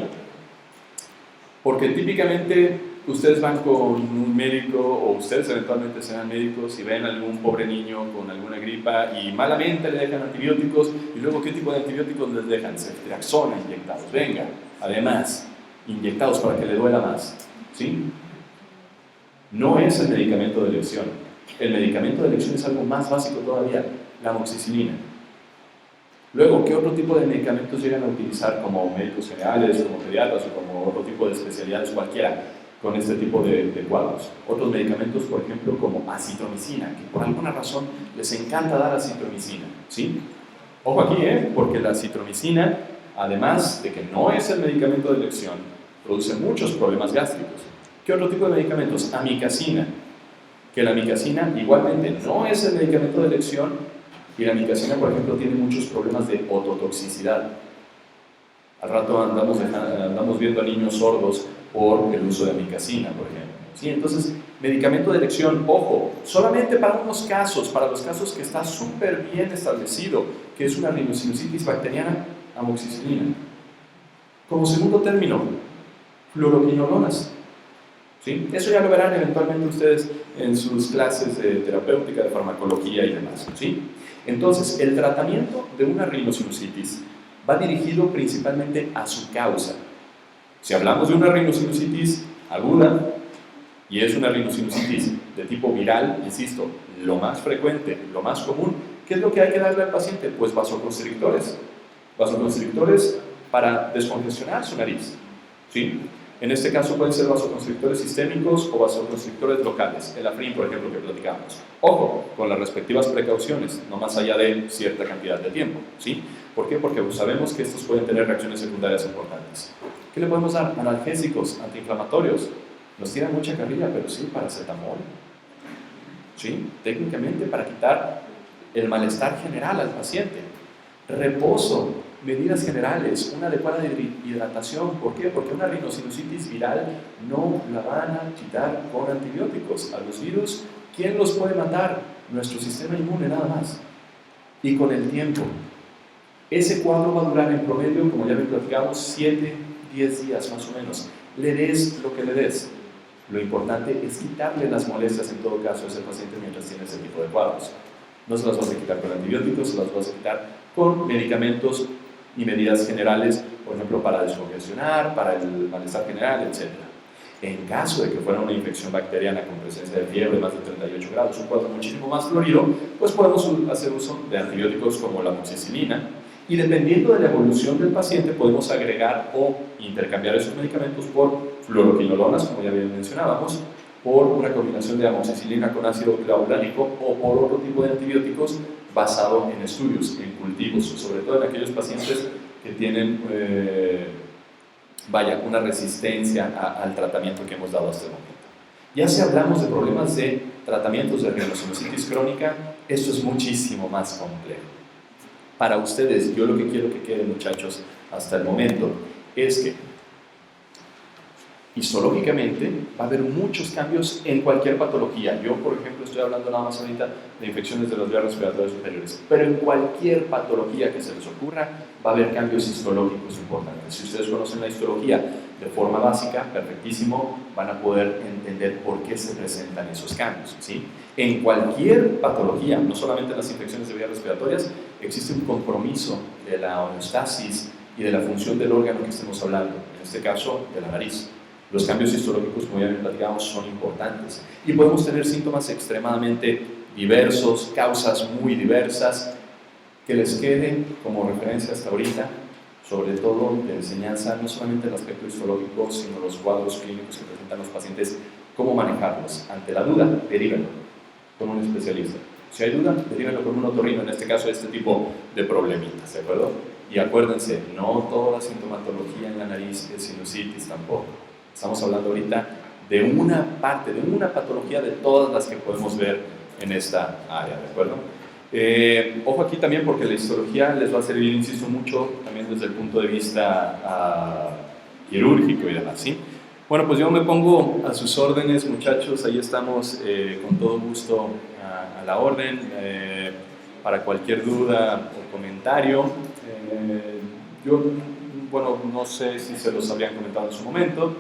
porque típicamente ustedes van con un médico o ustedes eventualmente serán médicos y ven a algún pobre niño con alguna gripa y malamente le dejan antibióticos y luego ¿qué tipo de antibióticos les dejan? Ceftriaxona inyectados, venga, además inyectados para que le duela más, ¿sí? No es el medicamento de elección. El medicamento de elección es algo más básico todavía, la amoxicilina. Luego, ¿qué otro tipo de medicamentos llegan a utilizar como médicos generales, como pediatras o como otro tipo de especialidades cualquiera con este tipo de cuadros? Otros medicamentos, por ejemplo, como acitromicina, que por alguna razón les encanta dar acitromicina, ¿sí? Ojo aquí, porque la acitromicina, además de que no es el medicamento de elección, produce muchos problemas gástricos. ¿Qué otro tipo de medicamentos? Amicacina, que la amicacina igualmente no es el medicamento de elección. Y la amicacina, por ejemplo, tiene muchos problemas de ototoxicidad. Al rato andamos viendo a niños sordos por el uso de amicacina, por ejemplo. ¿Sí? Entonces, medicamento de elección, ojo, solamente para unos casos, para los casos que está súper bien establecido, que es una rinosinusitis bacteriana, amoxicilina. Como segundo término, fluoroquinolonas. ¿Sí? Eso ya lo verán eventualmente ustedes en sus clases de terapéutica, de farmacología y demás. ¿Sí? Entonces, el tratamiento de una rinosinusitis va dirigido principalmente a su causa. Si hablamos de una rinosinusitis aguda y es una rinosinusitis de tipo viral, insisto, lo más frecuente, lo más común, ¿qué es lo que hay que darle al paciente? Pues vasoconstrictores. Vasoconstrictores para descongestionar su nariz. ¿Sí? En este caso pueden ser vasoconstrictores sistémicos o vasoconstrictores locales, el Afrin, por ejemplo, que platicamos. Ojo, con las respectivas precauciones, no más allá de cierta cantidad de tiempo, ¿sí? ¿Por qué? Porque sabemos que estos pueden tener reacciones secundarias importantes. ¿Qué le podemos dar? Analgésicos, antiinflamatorios. Nos tiran mucha carrilla, pero sí, paracetamol. ¿Sí? Técnicamente para quitar el malestar general al paciente. Reposo, medidas generales, una adecuada hidratación. ¿Por qué? Porque una rinosinusitis viral no la van a quitar con antibióticos. A los virus, ¿quién los puede matar? Nuestro sistema inmune nada más. Y con el tiempo, ese cuadro va a durar en promedio, como ya bien platicamos, 7, 10 días más o menos. Le des lo que le des. Lo importante es quitarle las molestias en todo caso a ese paciente mientras tiene ese tipo de cuadros. No se las vas a quitar con antibióticos, se las vas a quitar con medicamentos y medidas generales, por ejemplo, para descongestionar, para el malestar general, etc. En caso de que fuera una infección bacteriana con presencia de fiebre más de 38 grados, un cuadro muchísimo más florido, pues podemos hacer uso de antibióticos como la amoxicilina y dependiendo de la evolución del paciente podemos agregar o intercambiar esos medicamentos por fluoroquinolonas, como ya bien mencionábamos, por una combinación de amoxicilina con ácido clavulánico o por otro tipo de antibióticos basado en estudios, en cultivos, sobre todo en aquellos pacientes que tienen una resistencia al tratamiento que hemos dado hasta el momento. Ya si hablamos de problemas de tratamientos de rinosinusitis crónica, esto es muchísimo más complejo. Para ustedes, yo lo que quiero que quede, muchachos, hasta el momento, es que histológicamente va a haber muchos cambios en cualquier patología. Yo, por ejemplo, estoy hablando nada más ahorita de infecciones de las vías respiratorias superiores, pero en cualquier patología que se les ocurra va a haber cambios histológicos importantes. Si ustedes conocen la histología de forma básica, perfectísimo, van a poder entender por qué se presentan esos cambios, ¿sí? En cualquier patología, no solamente en las infecciones de vías respiratorias, existe un compromiso de la homeostasis y de la función del órgano que estemos hablando, en este caso de la nariz. Los cambios histológicos, como ya platicamos, son importantes y podemos tener síntomas extremadamente diversos, causas muy diversas. Que les quede como referencia hasta ahorita, sobre todo de enseñanza, no solamente el aspecto histológico, sino los cuadros clínicos que presentan los pacientes, cómo manejarlos. Ante la duda, derívenlo con un especialista. Si hay duda, derívenlo con un otorrino, en este caso, este tipo de problemitas, ¿de acuerdo? Y acuérdense, no toda la sintomatología en la nariz es sinusitis tampoco. Estamos hablando ahorita de una parte, de una patología de todas las que podemos ver en esta área, ¿de acuerdo? Ojo aquí también porque la histología les va a servir, insisto mucho, también desde el punto de vista quirúrgico y demás, ¿sí? Bueno, pues yo me pongo a sus órdenes, muchachos, ahí estamos con todo gusto a la orden, para cualquier duda o comentario. Yo, bueno, no sé si se los habrían comentado en su momento,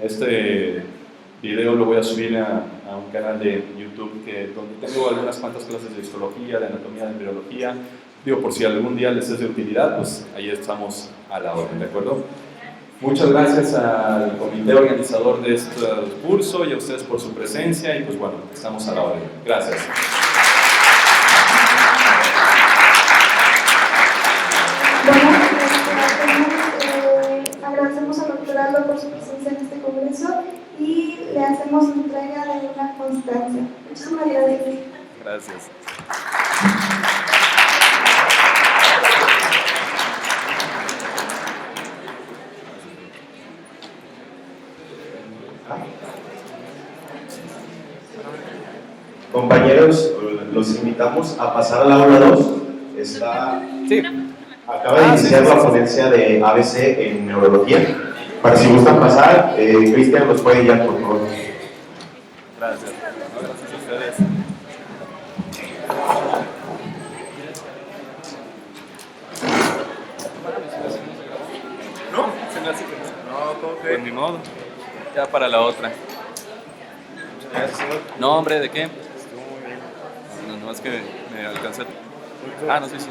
este video lo voy a subir a un canal de YouTube donde tengo algunas cuantas clases de histología, de anatomía, de embriología. Digo, por si algún día les es de utilidad, pues ahí estamos a la orden, ¿de acuerdo? Muchas gracias al comité organizador de este curso y a ustedes por su presencia y pues bueno, estamos a la orden. Gracias. Bueno, agradecemos al doctor Aldo por su presencia en este congreso y le hacemos entrega de una constancia. Muchísimas gracias. Gracias. Compañeros, los invitamos a pasar al aula 2. Acaba de iniciar la ponencia de ABC en neurología. Para si gustan pasar, Cristian los puede guiar, por favor. Gracias. Gracias a ustedes. ¿No? Se me hace que no. No, ¿cómo que? Pues ni modo. Ya para la otra. Muchas gracias, señor. No, hombre, ¿de qué? Estuvo muy bien. No, no es que me alcancé. Ah, no, sí, sí.